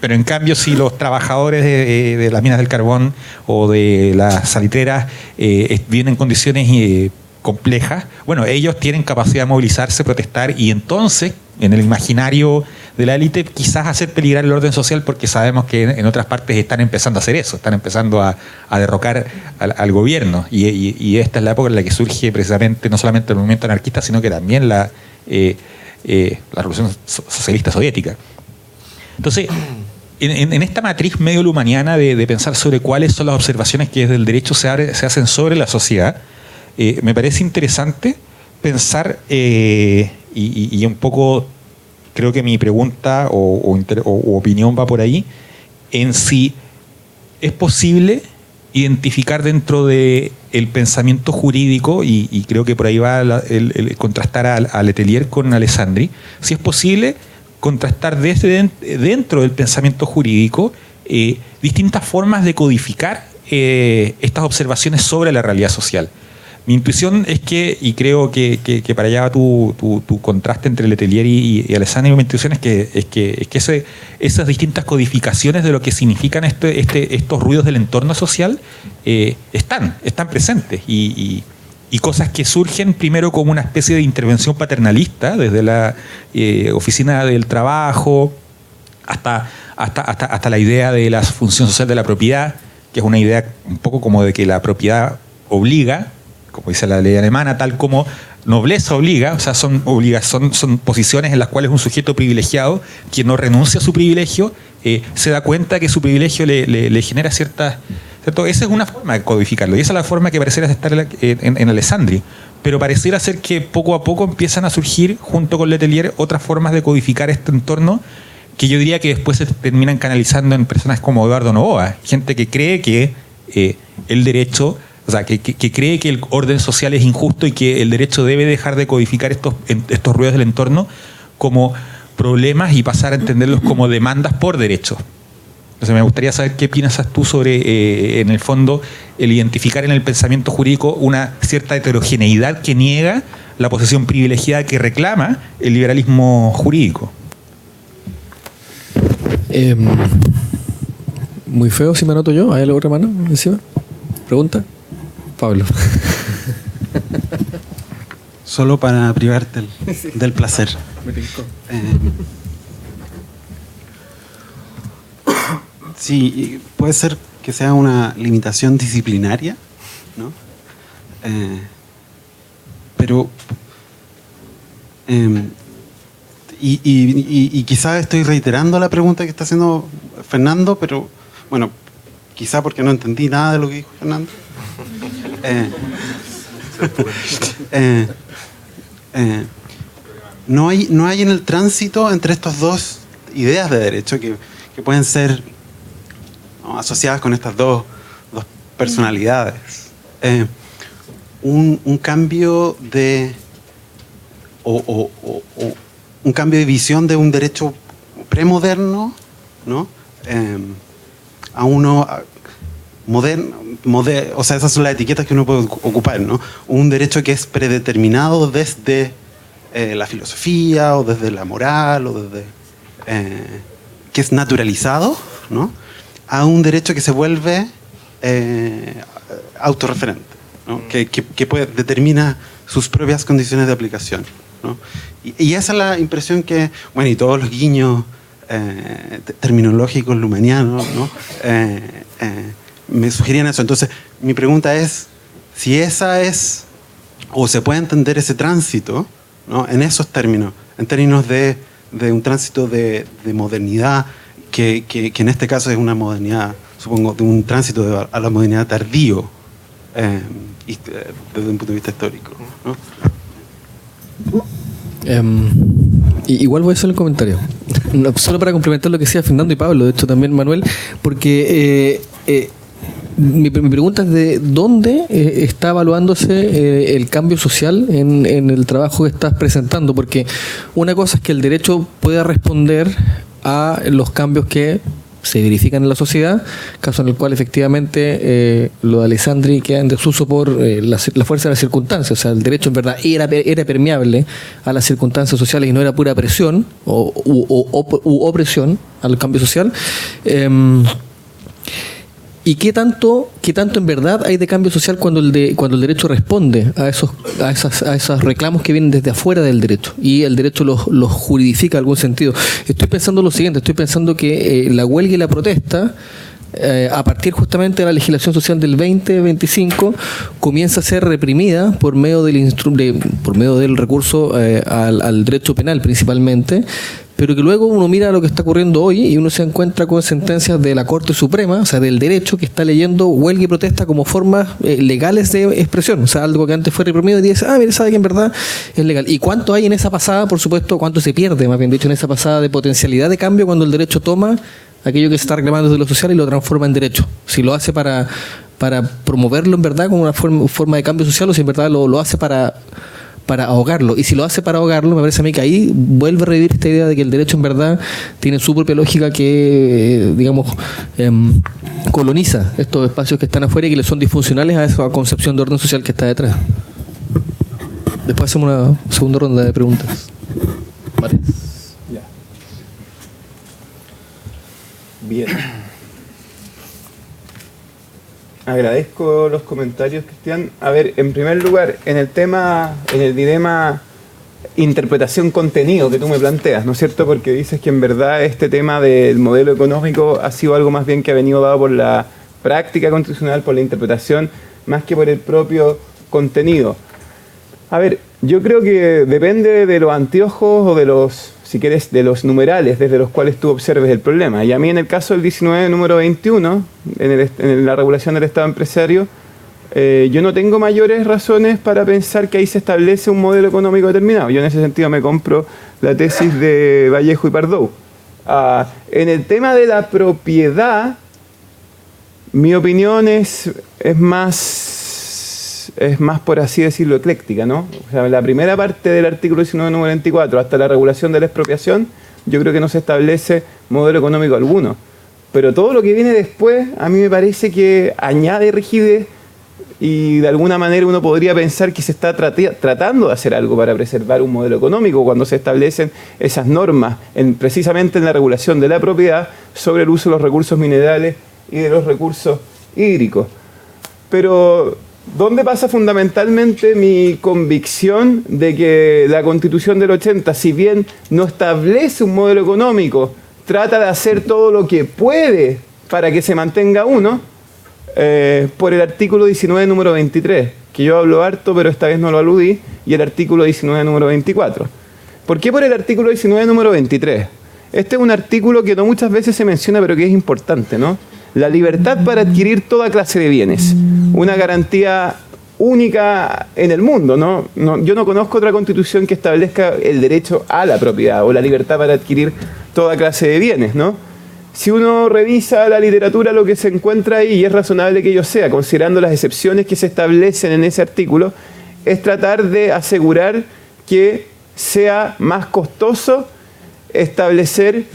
Pero en cambio, si los trabajadores de las minas del carbón o de las salitreras viven en condiciones complejas, bueno, ellos tienen capacidad de movilizarse, protestar, y entonces, en el imaginario de la élite, quizás hacer peligrar el orden social, porque sabemos que en otras partes están empezando a hacer eso, están empezando a derrocar al gobierno. Y esta es la época en la que surge precisamente no solamente el movimiento anarquista, sino que también la revolución socialista soviética. Entonces, en esta matriz medio lumaniana de pensar sobre cuáles son las observaciones que desde el derecho se hacen sobre la sociedad, me parece interesante pensar, y un poco creo que mi pregunta o opinión va por ahí, en si es posible identificar dentro del pensamiento jurídico, y creo que por ahí va el contrastar a Letelier con Alessandri, si es posible contrastar desde dentro del pensamiento jurídico distintas formas de codificar estas observaciones sobre la realidad social. Mi intuición es que, y creo que para allá va tu contraste entre Letelier y Alessandri, mi intuición es que esas distintas codificaciones de lo que significan estos ruidos del entorno social están presentes, y cosas que surgen primero como una especie de intervención paternalista desde la oficina del trabajo hasta la idea de la función social de la propiedad, que es una idea un poco como de que la propiedad obliga, como dice la ley alemana, tal como nobleza obliga, o sea, son posiciones en las cuales un sujeto privilegiado, que no renuncia a su privilegio, se da cuenta que su privilegio le genera ciertas... ¿cierto? Esa es una forma de codificarlo, y esa es la forma que pareciera estar en Alessandri. Pero pareciera ser que poco a poco empiezan a surgir, junto con Letelier, otras formas de codificar este entorno, que yo diría que después se terminan canalizando en personas como Eduardo Noboa, gente que cree que el derecho... O sea, que cree que el orden social es injusto y que el derecho debe dejar de codificar estos ruidos del entorno como problemas y pasar a entenderlos como demandas por derechos. Entonces me gustaría saber qué piensas tú sobre, en el fondo, el identificar en el pensamiento jurídico una cierta heterogeneidad que niega la posición privilegiada que reclama el liberalismo jurídico. Muy feo si me anoto yo. ¿Hay la otra mano encima? ¿Pregunta? Pablo. Solo para privarte del placer. Sí, puede ser que sea una limitación disciplinaria, ¿no? Pero y quizás estoy reiterando la pregunta que está haciendo Fernando, pero bueno, quizá porque no entendí nada de lo que dijo Fernando. No hay en el tránsito entre estas dos ideas de derecho que pueden ser, ¿no?, asociadas con estas dos personalidades. Un cambio de un cambio de visión de un derecho premoderno, ¿no?, a uno moderno, o sea, esas son las etiquetas que uno puede ocupar, ¿no? Un derecho que es predeterminado desde la filosofía o desde la moral o desde que es naturalizado, ¿no?, a un derecho que se vuelve autorreferente, ¿no?, que determina sus propias condiciones de aplicación, ¿no? Y esa es la impresión que, bueno, y todos los guiños terminológicos lumanianos, ¿no? Me sugerían eso. Entonces, mi pregunta es, si esa es, o se puede entender ese tránsito, ¿no? En esos términos, en términos de un tránsito de modernidad, que en este caso es una modernidad, supongo, de un tránsito a la modernidad tardío, desde un punto de vista histórico, ¿no? Igual voy a hacer el comentario, no, solo para complementar lo que decía Fernando y Pablo, de hecho también Manuel, porque mi pregunta es de dónde está evaluándose el cambio social en el trabajo que estás presentando, porque una cosa es que el derecho pueda responder a los cambios que se verifican en la sociedad, caso en el cual efectivamente lo de Alessandri queda en desuso por la fuerza de las circunstancias. O sea, el derecho en verdad era permeable a las circunstancias sociales y no era pura presión u opresión al cambio social. ¿Y qué tanto en verdad hay de cambio social cuando el derecho responde a esos reclamos que vienen desde afuera del derecho y el derecho los juridifica en algún sentido? Estoy pensando lo siguiente, estoy pensando que la huelga y la protesta, a partir justamente de la legislación social del 2025, comienza a ser reprimida por medio del recurso al derecho penal principalmente, pero que luego uno mira lo que está ocurriendo hoy y uno se encuentra con sentencias de la Corte Suprema, o sea, del derecho, que está leyendo huelga y protesta como formas legales de expresión, o sea, algo que antes fue reprimido y dice, mire, sabe que en verdad es legal. ¿Y cuánto hay en esa pasada, por supuesto, cuánto se pierde, más bien dicho, en esa pasada de potencialidad de cambio cuando el derecho toma aquello que se está reclamando desde lo social y lo transforma en derecho? Si lo hace para promoverlo en verdad como una forma de cambio social, o si en verdad lo hace para ahogarlo. Y si lo hace para ahogarlo, me parece a mí que ahí vuelve a revivir esta idea de que el derecho en verdad tiene su propia lógica que, coloniza estos espacios que están afuera y que le son disfuncionales a esa concepción de orden social que está detrás. Después hacemos una segunda ronda de preguntas. Vale. Ya. Bien. Agradezco los comentarios, Cristian. A ver, en primer lugar, en el dilema interpretación-contenido que tú me planteas, ¿no es cierto? Porque dices que en verdad este tema del modelo económico ha sido algo más bien que ha venido dado por la práctica constitucional, por la interpretación, más que por el propio contenido. A ver, yo creo que depende de los anteojos o de los, si quieres, de los numerales desde los cuales tú observes el problema. Y a mí en el caso del 19, número 21, en la regulación del Estado empresario, yo no tengo mayores razones para pensar que ahí se establece un modelo económico determinado. Yo en ese sentido me compro la tesis de Vallejo y Pardoux. En el tema de la propiedad, mi opinión es más, por así decirlo, ecléctica, ¿no? O sea, la primera parte del artículo 19, número 24, hasta la regulación de la expropiación, yo creo que no se establece modelo económico alguno. Pero todo lo que viene después, a mí me parece que añade rigidez y de alguna manera uno podría pensar que se está tratando de hacer algo para preservar un modelo económico cuando se establecen esas normas, precisamente en la regulación de la propiedad sobre el uso de los recursos minerales y de los recursos hídricos. Pero ¿dónde pasa fundamentalmente mi convicción de que la Constitución del 80, si bien no establece un modelo económico, trata de hacer todo lo que puede para que se mantenga uno, por el artículo 19, número 23, que yo hablo harto, pero esta vez no lo aludí, y el artículo 19, número 24. ¿Por qué por el artículo 19, número 23? Este es un artículo que no muchas veces se menciona, pero que es importante, ¿no? La libertad para adquirir toda clase de bienes. Una garantía única en el mundo, ¿no? Yo no conozco otra constitución que establezca el derecho a la propiedad o la libertad para adquirir toda clase de bienes, ¿no? Si uno revisa la literatura, lo que se encuentra ahí, y es razonable que ello sea, considerando las excepciones que se establecen en ese artículo, es tratar de asegurar que sea más costoso establecer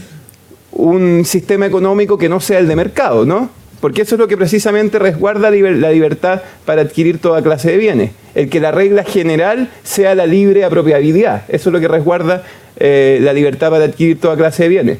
un sistema económico que no sea el de mercado, ¿no? Porque eso es lo que precisamente resguarda la libertad para adquirir toda clase de bienes. El que la regla general sea la libre apropiabilidad. Eso es lo que resguarda la libertad para adquirir toda clase de bienes.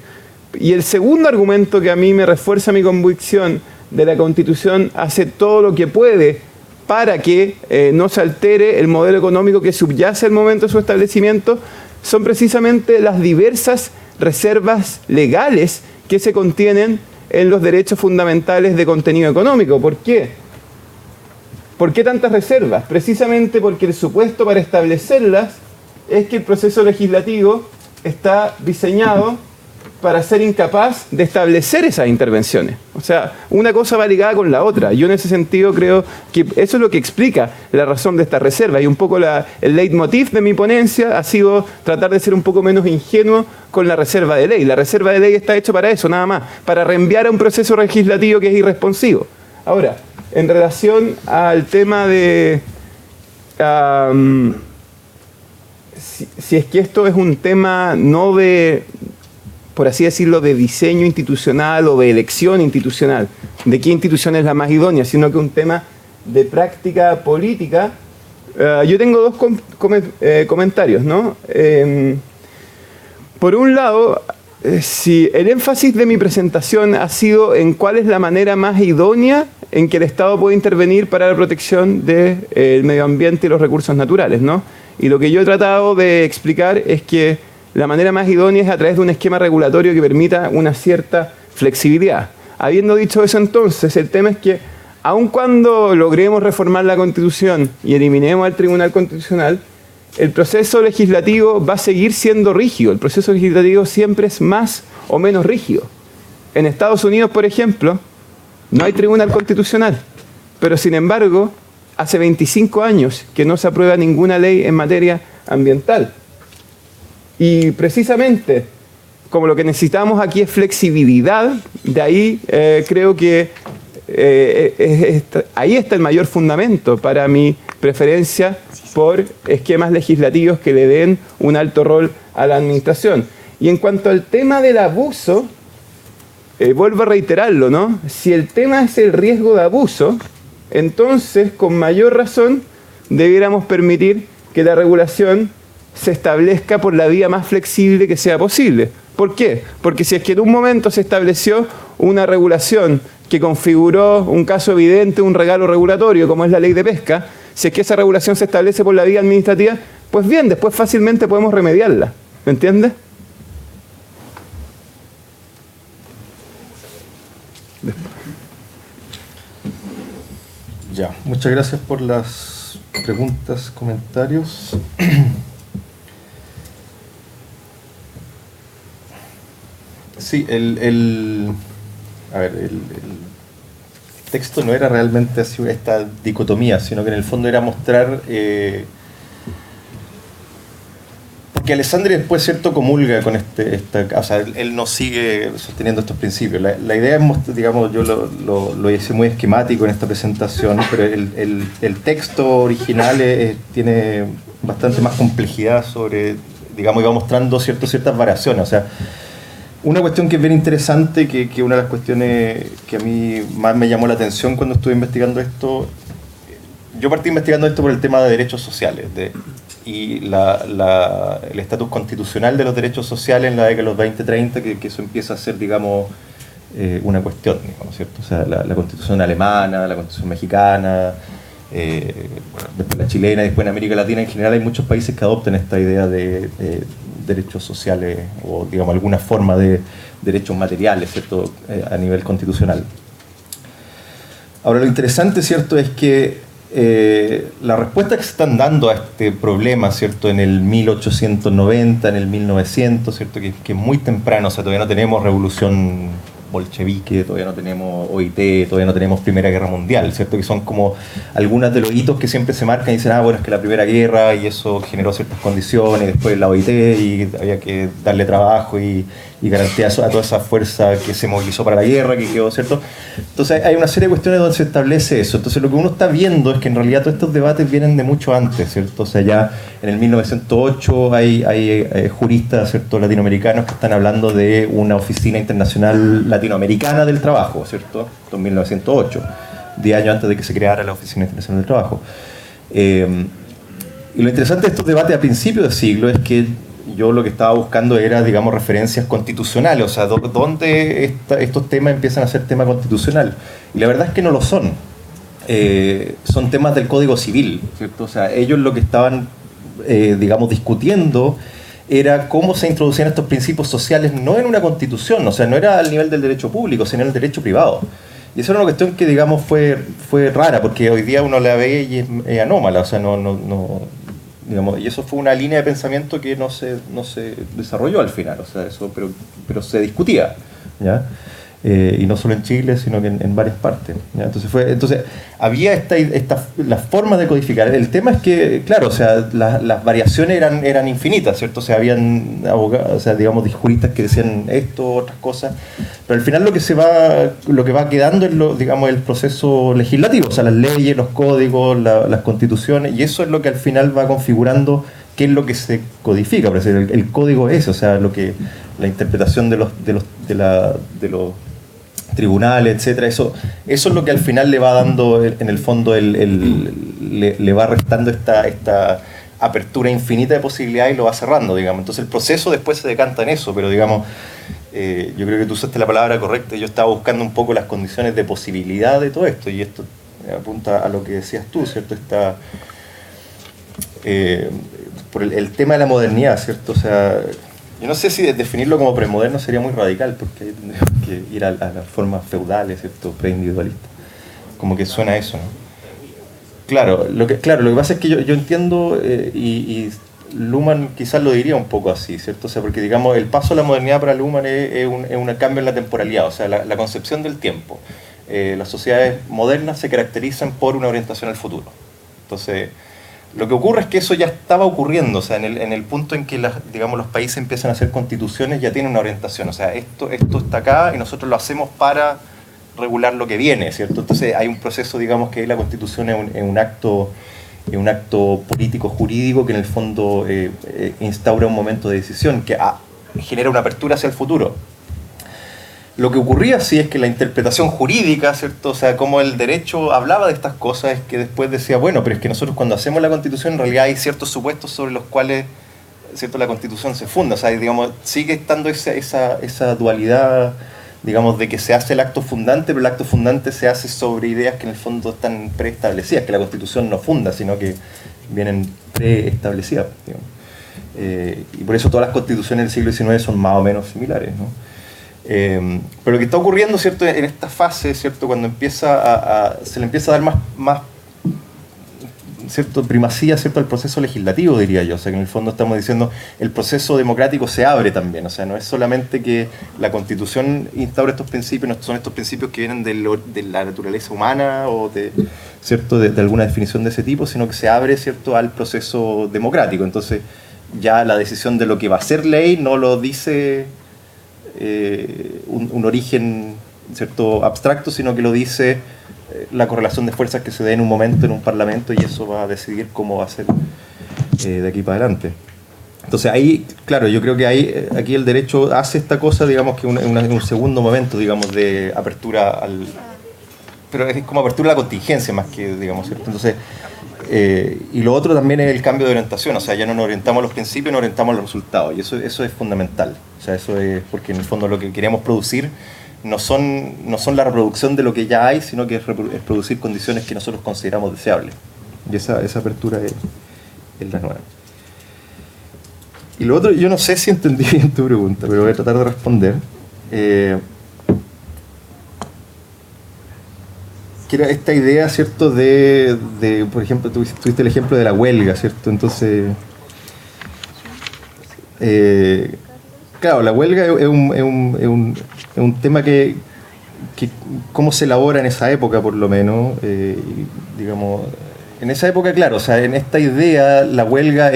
Y el segundo argumento que a mí me refuerza mi convicción de la Constitución hace todo lo que puede para que no se altere el modelo económico que subyace al momento de su establecimiento, son precisamente las diversas reservas legales que se contienen en los derechos fundamentales de contenido económico. ¿Por qué? ¿Por qué tantas reservas? Precisamente porque el supuesto para establecerlas es que el proceso legislativo está diseñado para ser incapaz de establecer esas intervenciones. O sea, una cosa va ligada con la otra. Yo en ese sentido creo que eso es lo que explica la razón de esta reserva. Y un poco el leitmotiv de mi ponencia ha sido tratar de ser un poco menos ingenuo con la reserva de ley. La reserva de ley está hecha para eso, nada más, para reenviar a un proceso legislativo que es irresponsivo. Ahora, en relación al tema de si es que esto es un tema no de, por así decirlo, de diseño institucional o de elección institucional, de qué institución es la más idónea, sino que un tema de práctica política, yo tengo dos comentarios, ¿no? Por un lado, si el énfasis de mi presentación ha sido en cuál es la manera más idónea en que el Estado puede intervenir para la protección del medio ambiente y los recursos naturales, ¿no? Y lo que yo he tratado de explicar es que la manera más idónea es a través de un esquema regulatorio que permita una cierta flexibilidad. Habiendo dicho eso entonces, el tema es que aun cuando logremos reformar la Constitución y eliminemos al Tribunal Constitucional, el proceso legislativo va a seguir siendo rígido. El proceso legislativo siempre es más o menos rígido. En Estados Unidos, por ejemplo, no hay Tribunal Constitucional, pero sin embargo, hace 25 años que no se aprueba ninguna ley en materia ambiental. Y precisamente, como lo que necesitamos aquí es flexibilidad, de ahí creo que ahí está el mayor fundamento para mi preferencia por esquemas legislativos que le den un alto rol a la administración. Y en cuanto al tema del abuso, vuelvo a reiterarlo, ¿no? Si el tema es el riesgo de abuso, entonces, con mayor razón, debiéramos permitir que la regulación se establezca por la vía más flexible que sea posible. ¿Por qué? Porque si es que en un momento se estableció una regulación que configuró un caso evidente, un regalo regulatorio, como es la ley de pesca, si es que esa regulación se establece por la vía administrativa, pues bien, después fácilmente podemos remediarla. ¿Me entiendes? Ya, muchas gracias por las preguntas, comentarios. Sí, el texto no era realmente así esta dicotomía, sino que en el fondo era mostrar... porque Alessandri después, ¿cierto?, comulga con o sea, él no sigue sosteniendo estos principios. La idea es, digamos, yo lo hice muy esquemático en esta presentación, pero el texto original tiene bastante más complejidad sobre, digamos, y va mostrando ciertas variaciones. O sea, una cuestión que es bien interesante, que una de las cuestiones que a mí más me llamó la atención cuando estuve investigando esto, yo partí investigando esto por el tema de derechos sociales, y el estatus constitucional de los derechos sociales en la década de los 20-30, que eso empieza a ser, digamos, una cuestión, digamos, ¿cierto? O sea, la constitución alemana, la constitución mexicana, bueno, después la chilena, y después en América Latina en general hay muchos países que adoptan esta idea de derechos sociales o, digamos, alguna forma de derechos materiales, ¿cierto?, a nivel constitucional. Ahora, lo interesante, ¿cierto?, es que la respuesta que se están dando a este problema, ¿cierto?, en el 1890, en el 1900, ¿cierto?, que es muy temprano, o sea, todavía no tenemos revolución bolchevique, todavía no tenemos OIT, todavía no tenemos Primera Guerra Mundial, ¿cierto?, que son como algunos de los hitos que siempre se marcan y dicen, bueno, es que la Primera Guerra y eso generó ciertas condiciones, después la OIT y había que darle trabajo y garantía a toda esa fuerza que se movilizó para la guerra, que quedó, ¿cierto? Entonces hay una serie de cuestiones donde se establece eso. Entonces lo que uno está viendo es que en realidad todos estos debates vienen de mucho antes, ¿cierto? O sea, ya en el 1908 hay juristas, ¿cierto?, latinoamericanos que están hablando de una oficina internacional latinoamericana del trabajo, ¿cierto? En 1908, 10 años antes de que se creara la Oficina Internacional del Trabajo. Y lo interesante de estos debates a principios del siglo es que yo lo que estaba buscando era, digamos, referencias constitucionales, o sea, dónde estos temas empiezan a ser tema constitucional. Y la verdad es que no lo son. son temas del Código Civil, ¿cierto? O sea, ellos lo que estaban, digamos, discutiendo era cómo se introducían estos principios sociales no en una constitución, o sea, no era al nivel del derecho público, sino en el derecho privado. Y eso era una cuestión que, digamos, fue rara, porque hoy día uno la ve y es anómala, o sea, digamos, y eso fue una línea de pensamiento que no se desarrolló al final, o sea, eso, pero se discutía, ¿ya? Y no solo en Chile, sino que en varias partes, ¿ya? Entonces había las formas de codificar. El tema es que, claro, o sea, las variaciones eran infinitas, ¿cierto? O sea, habían abogados, o sea, digamos, juristas que decían esto, otras cosas, pero al final lo que va quedando es digamos, el proceso legislativo, o sea, las leyes, los códigos, las constituciones, y eso es lo que al final va configurando qué es lo que se codifica. Por decir, el código es, o sea, la interpretación de los tribunales, etcétera, eso es lo que al final le va dando, en el fondo, le va restando esta apertura infinita de posibilidades y lo va cerrando, digamos. Entonces el proceso después se decanta en eso, pero digamos, yo creo que tú usaste la palabra correcta. Yo estaba buscando un poco las condiciones de posibilidad de todo esto, y esto apunta a lo que decías tú, ¿cierto? Por el tema de la modernidad, ¿cierto? O sea, yo no sé si definirlo como premoderno sería muy radical, porque ahí tendríamos que ir a las formas feudales, ¿cierto? Preindividualistas. Como que suena a eso, ¿no? Claro, lo que pasa es que yo entiendo, y Luhmann quizás lo diría un poco así, ¿cierto? O sea, porque digamos, el paso a la modernidad para Luhmann es un cambio en la temporalidad, o sea, la concepción del tiempo. Las sociedades modernas se caracterizan por una orientación al futuro. Entonces, lo que ocurre es que eso ya estaba ocurriendo, o sea, en el punto en que digamos, los países empiezan a hacer constituciones, ya tienen una orientación, o sea, esto está acá y nosotros lo hacemos para regular lo que viene, ¿cierto? Entonces hay un proceso, digamos, que la constitución es un acto político jurídico que en el fondo instaura un momento de decisión que genera una apertura hacia el futuro. Lo que ocurría sí es que la interpretación jurídica, ¿cierto? O sea, como el derecho hablaba de estas cosas, es que después decía, bueno, pero es que nosotros cuando hacemos la Constitución en realidad hay ciertos supuestos sobre los cuales, ¿cierto?, la Constitución se funda. O sea, digamos, sigue estando esa dualidad, digamos, de que se hace el acto fundante, pero el acto fundante se hace sobre ideas que en el fondo están preestablecidas, que la Constitución no funda, sino que vienen preestablecidas, digamos. Y por eso todas las constituciones del siglo XIX son más o menos similares, ¿no? Pero lo que está ocurriendo, ¿cierto?, en esta fase, ¿cierto?, cuando se le empieza a dar más ¿cierto?, primacía, ¿cierto?, al proceso legislativo, diría yo. O sea, que en el fondo estamos diciendo el proceso democrático se abre también. O sea, no es solamente que la Constitución instaura estos principios, no son estos principios que vienen de la naturaleza humana o ¿cierto?, de alguna definición de ese tipo, sino que se abre, ¿cierto?, al proceso democrático. Entonces, ya la decisión de lo que va a ser ley no lo dice un origen, ¿cierto?, abstracto, sino que lo dice la correlación de fuerzas que se dé en un momento en un parlamento, y eso va a decidir cómo va a ser de aquí para adelante. Entonces ahí, claro, yo creo que aquí el derecho hace esta cosa, digamos, que en un segundo momento, digamos, de apertura pero es como apertura a la contingencia más que, digamos, ¿cierto? Entonces, y lo otro también es el cambio de orientación, o sea, ya no nos orientamos a los principios, nos orientamos a los resultados, y eso es fundamental. O sea, eso es porque en el fondo lo que queremos producir no son la reproducción de lo que ya hay, sino que es producir condiciones que nosotros consideramos deseables. Y esa apertura es la nueva. Y lo otro, yo no sé si entendí bien tu pregunta, pero voy a tratar de responder. Que era esta idea, ¿cierto?, de por ejemplo, tuviste el ejemplo de la huelga, ¿cierto? Entonces, claro, la huelga es un tema que cómo se elabora en esa época, por lo menos, digamos, en esa época, claro, o sea, en esta idea la huelga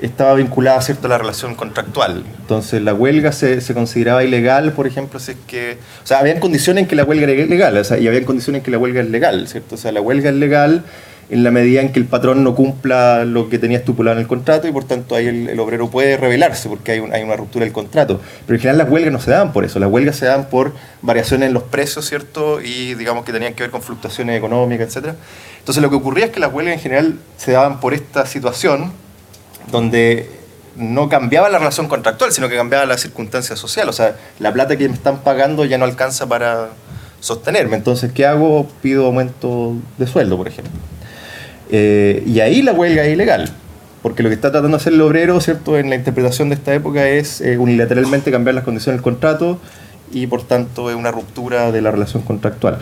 estaba vinculada, ¿cierto?, a la relación contractual. Entonces la huelga se consideraba ilegal, por ejemplo, si es que, o sea, habían condiciones en que la huelga era ilegal, o sea, y habían condiciones en que la huelga es legal, ¿cierto? O sea, la huelga es legal en la medida en que el patrón no cumpla lo que tenía estipulado en el contrato, y por tanto ahí el obrero puede rebelarse porque hay una ruptura del contrato. Pero en general las huelgas no se daban por eso, las huelgas se daban por variaciones en los precios, ¿cierto? Y digamos que tenían que ver con fluctuaciones económicas, etc. Entonces lo que ocurría es que las huelgas en general se daban por esta situación donde no cambiaba la relación contractual, sino que cambiaba la circunstancia social. O sea, la plata que me están pagando ya no alcanza para, sostenerme. Entonces, ¿qué hago? Pido aumento de sueldo, por ejemplo. Y ahí la huelga es ilegal, porque lo que está tratando de hacer el obrero, ¿cierto?, en la interpretación de esta época es unilateralmente cambiar las condiciones del contrato y por tanto es una ruptura de la relación contractual.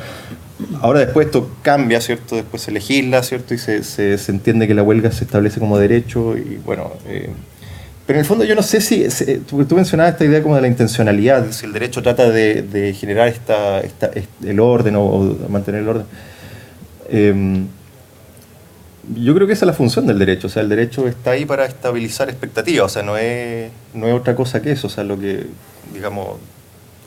Ahora después esto cambia, ¿cierto?, después se legisla, ¿cierto?, y se entiende que la huelga se establece como derecho y bueno... pero en el fondo yo no sé si... tú mencionabas esta idea como de la intencionalidad, si el derecho trata de generar el orden o mantener el orden. Yo creo que esa es la función del derecho, o sea, el derecho está ahí para estabilizar expectativas, o sea, no es otra cosa que eso, o sea, lo que, digamos,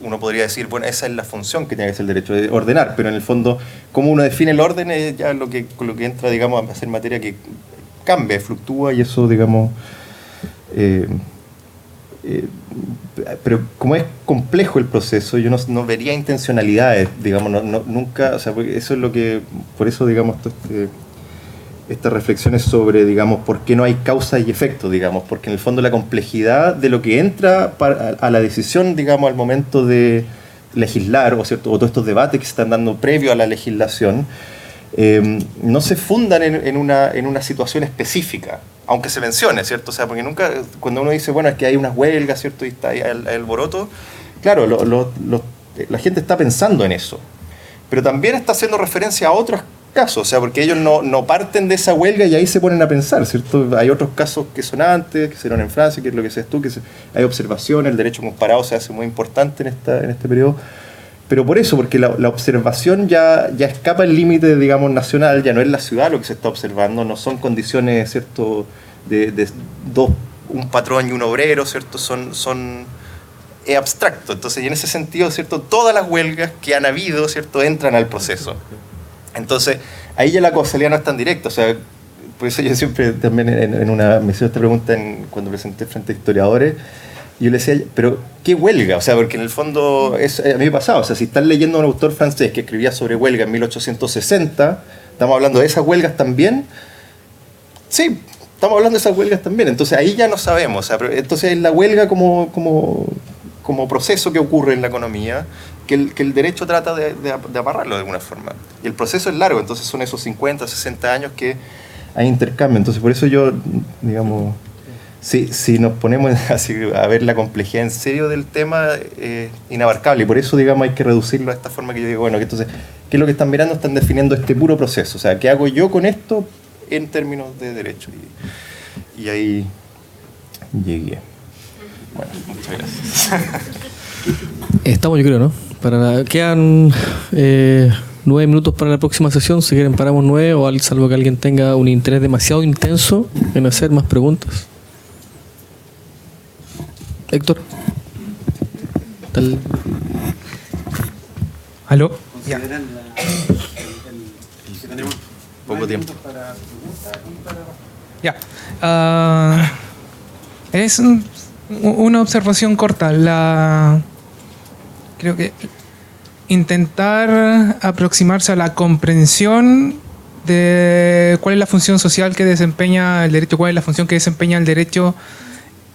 uno podría decir, bueno, esa es la función que tiene que hacer el derecho, de ordenar, pero en el fondo, cómo uno define el orden es ya lo que entra, digamos, a ser materia que cambia, fluctúa y eso, digamos... pero como es complejo el proceso, yo no vería intencionalidades, digamos, nunca, o sea, eso es lo que, por eso, digamos, estas reflexiones sobre, digamos, por qué no hay causa y efecto, digamos, porque en el fondo la complejidad de lo que entra a la decisión, digamos, al momento de legislar, o todos estos debates que se están dando previo a la legislación, no se fundan en una situación específica, aunque se mencione, ¿cierto? O sea, porque nunca, cuando uno dice, bueno, es que hay unas huelgas, ¿cierto?, y está ahí el alboroto, claro, la gente está pensando en eso, pero también está haciendo referencia a otros casos, o sea, porque ellos no parten de esa huelga y ahí se ponen a pensar, ¿cierto? Hay otros casos que son antes, que se dieron en Francia, que es lo que decías tú, hay observaciones, el derecho comparado se hace muy importante en este periodo, pero por eso, porque la observación ya escapa el límite, digamos, nacional, ya no es la ciudad lo que se está observando, no son condiciones, ¿cierto?, de un patrón y un obrero, ¿cierto?, es abstracto, entonces, y en ese sentido, ¿cierto?, todas las huelgas que han habido, ¿cierto?, entran al proceso. Entonces, ahí ya la causalidad no es tan directa, o sea, por eso yo siempre también me hice esta pregunta cuando presenté frente a historiadores, y yo le decía, pero ¿qué huelga? O sea, porque en el fondo, a mí me pasaba, o sea, si están leyendo a un autor francés que escribía sobre huelga en 1860, ¿estamos hablando de esas huelgas también? Sí, estamos hablando de esas huelgas también, entonces ahí ya no sabemos, o sea, entonces la huelga como proceso que ocurre en la economía, que el derecho trata de amarrarlo de alguna forma. Y el proceso es largo, entonces son esos 50, 60 años que hay intercambio. Entonces por eso yo, digamos, si nos ponemos así a ver la complejidad en serio del tema, inabarcable. Y por eso, digamos, hay que reducirlo a esta forma que yo digo, bueno, que entonces, ¿qué es lo que están mirando? Están definiendo este puro proceso. O sea, ¿qué hago yo con esto en términos de derecho? Y ahí llegué. Bueno, muchas gracias. Estamos, yo creo, ¿no? Quedan 9 minutos para la próxima sesión. Si quieren, paramos 9, o salvo que alguien tenga un interés demasiado intenso en hacer más preguntas. Héctor. ¿Aló? Ya. Poco tiempo. Ya. Es una observación corta. Creo que intentar aproximarse a la comprensión de cuál es la función social que desempeña el derecho, cuál es la función que desempeña el derecho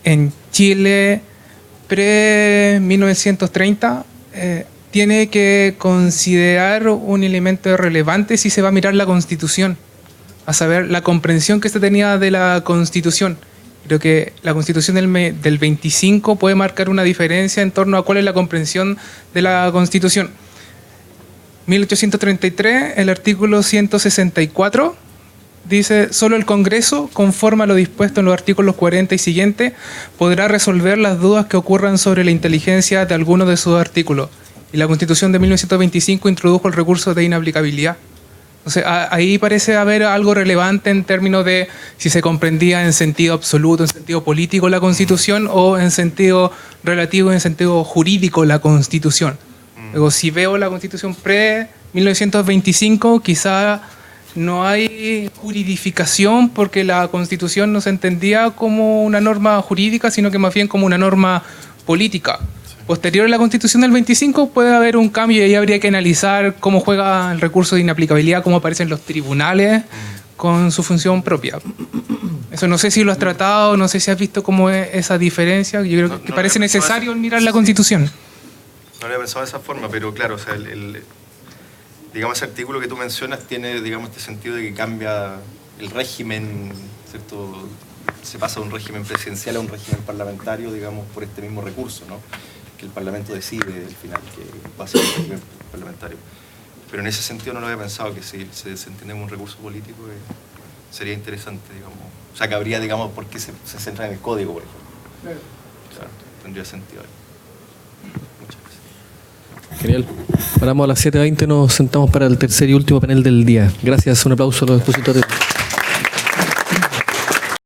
en Chile pre-1930, tiene que considerar un elemento relevante si se va a mirar la Constitución, a saber, la comprensión que se tenía de la Constitución. Creo que la Constitución del 25 puede marcar una diferencia en torno a cuál es la comprensión de la Constitución. 1833, el artículo 164, dice: solo el Congreso, conforme a lo dispuesto en los artículos 40 y siguientes, podrá resolver las dudas que ocurran sobre la inteligencia de alguno de sus artículos. Y la Constitución de 1925 introdujo el recurso de inaplicabilidad. Entonces, ahí parece haber algo relevante en términos de si se comprendía en sentido absoluto, en sentido político la Constitución, o en sentido relativo, en sentido jurídico la Constitución. Luego, si veo la Constitución pre-1925, quizá no hay juridificación, porque la Constitución no se entendía como una norma jurídica, sino que más bien como una norma política. Posterior a la Constitución del 25 puede haber un cambio, y ahí habría que analizar cómo juega el recurso de inaplicabilidad, cómo aparecen los tribunales con su función propia. Eso no sé si lo has tratado, no sé si has visto cómo es esa diferencia. Yo creo que parece necesario mirar la Constitución. No lo había pensado de esa forma, pero claro, o sea, digamos, ese artículo que tú mencionas tiene, digamos, este sentido de que cambia el régimen, ¿cierto? Se pasa de un régimen presidencial a un régimen parlamentario, digamos, por este mismo recurso, ¿no? Que el Parlamento decide al final que va a ser un régimen parlamentario. Pero en ese sentido no lo había pensado, que si se entiende como un recurso político sería interesante, digamos. O sea, que habría, digamos, por qué se centra en el código, por ejemplo. Claro. Claro, tendría sentido ahí. Muchas gracias. Genial. Paramos a las 7:20, nos sentamos para el tercer y último panel del día. Gracias, un aplauso a los expositores.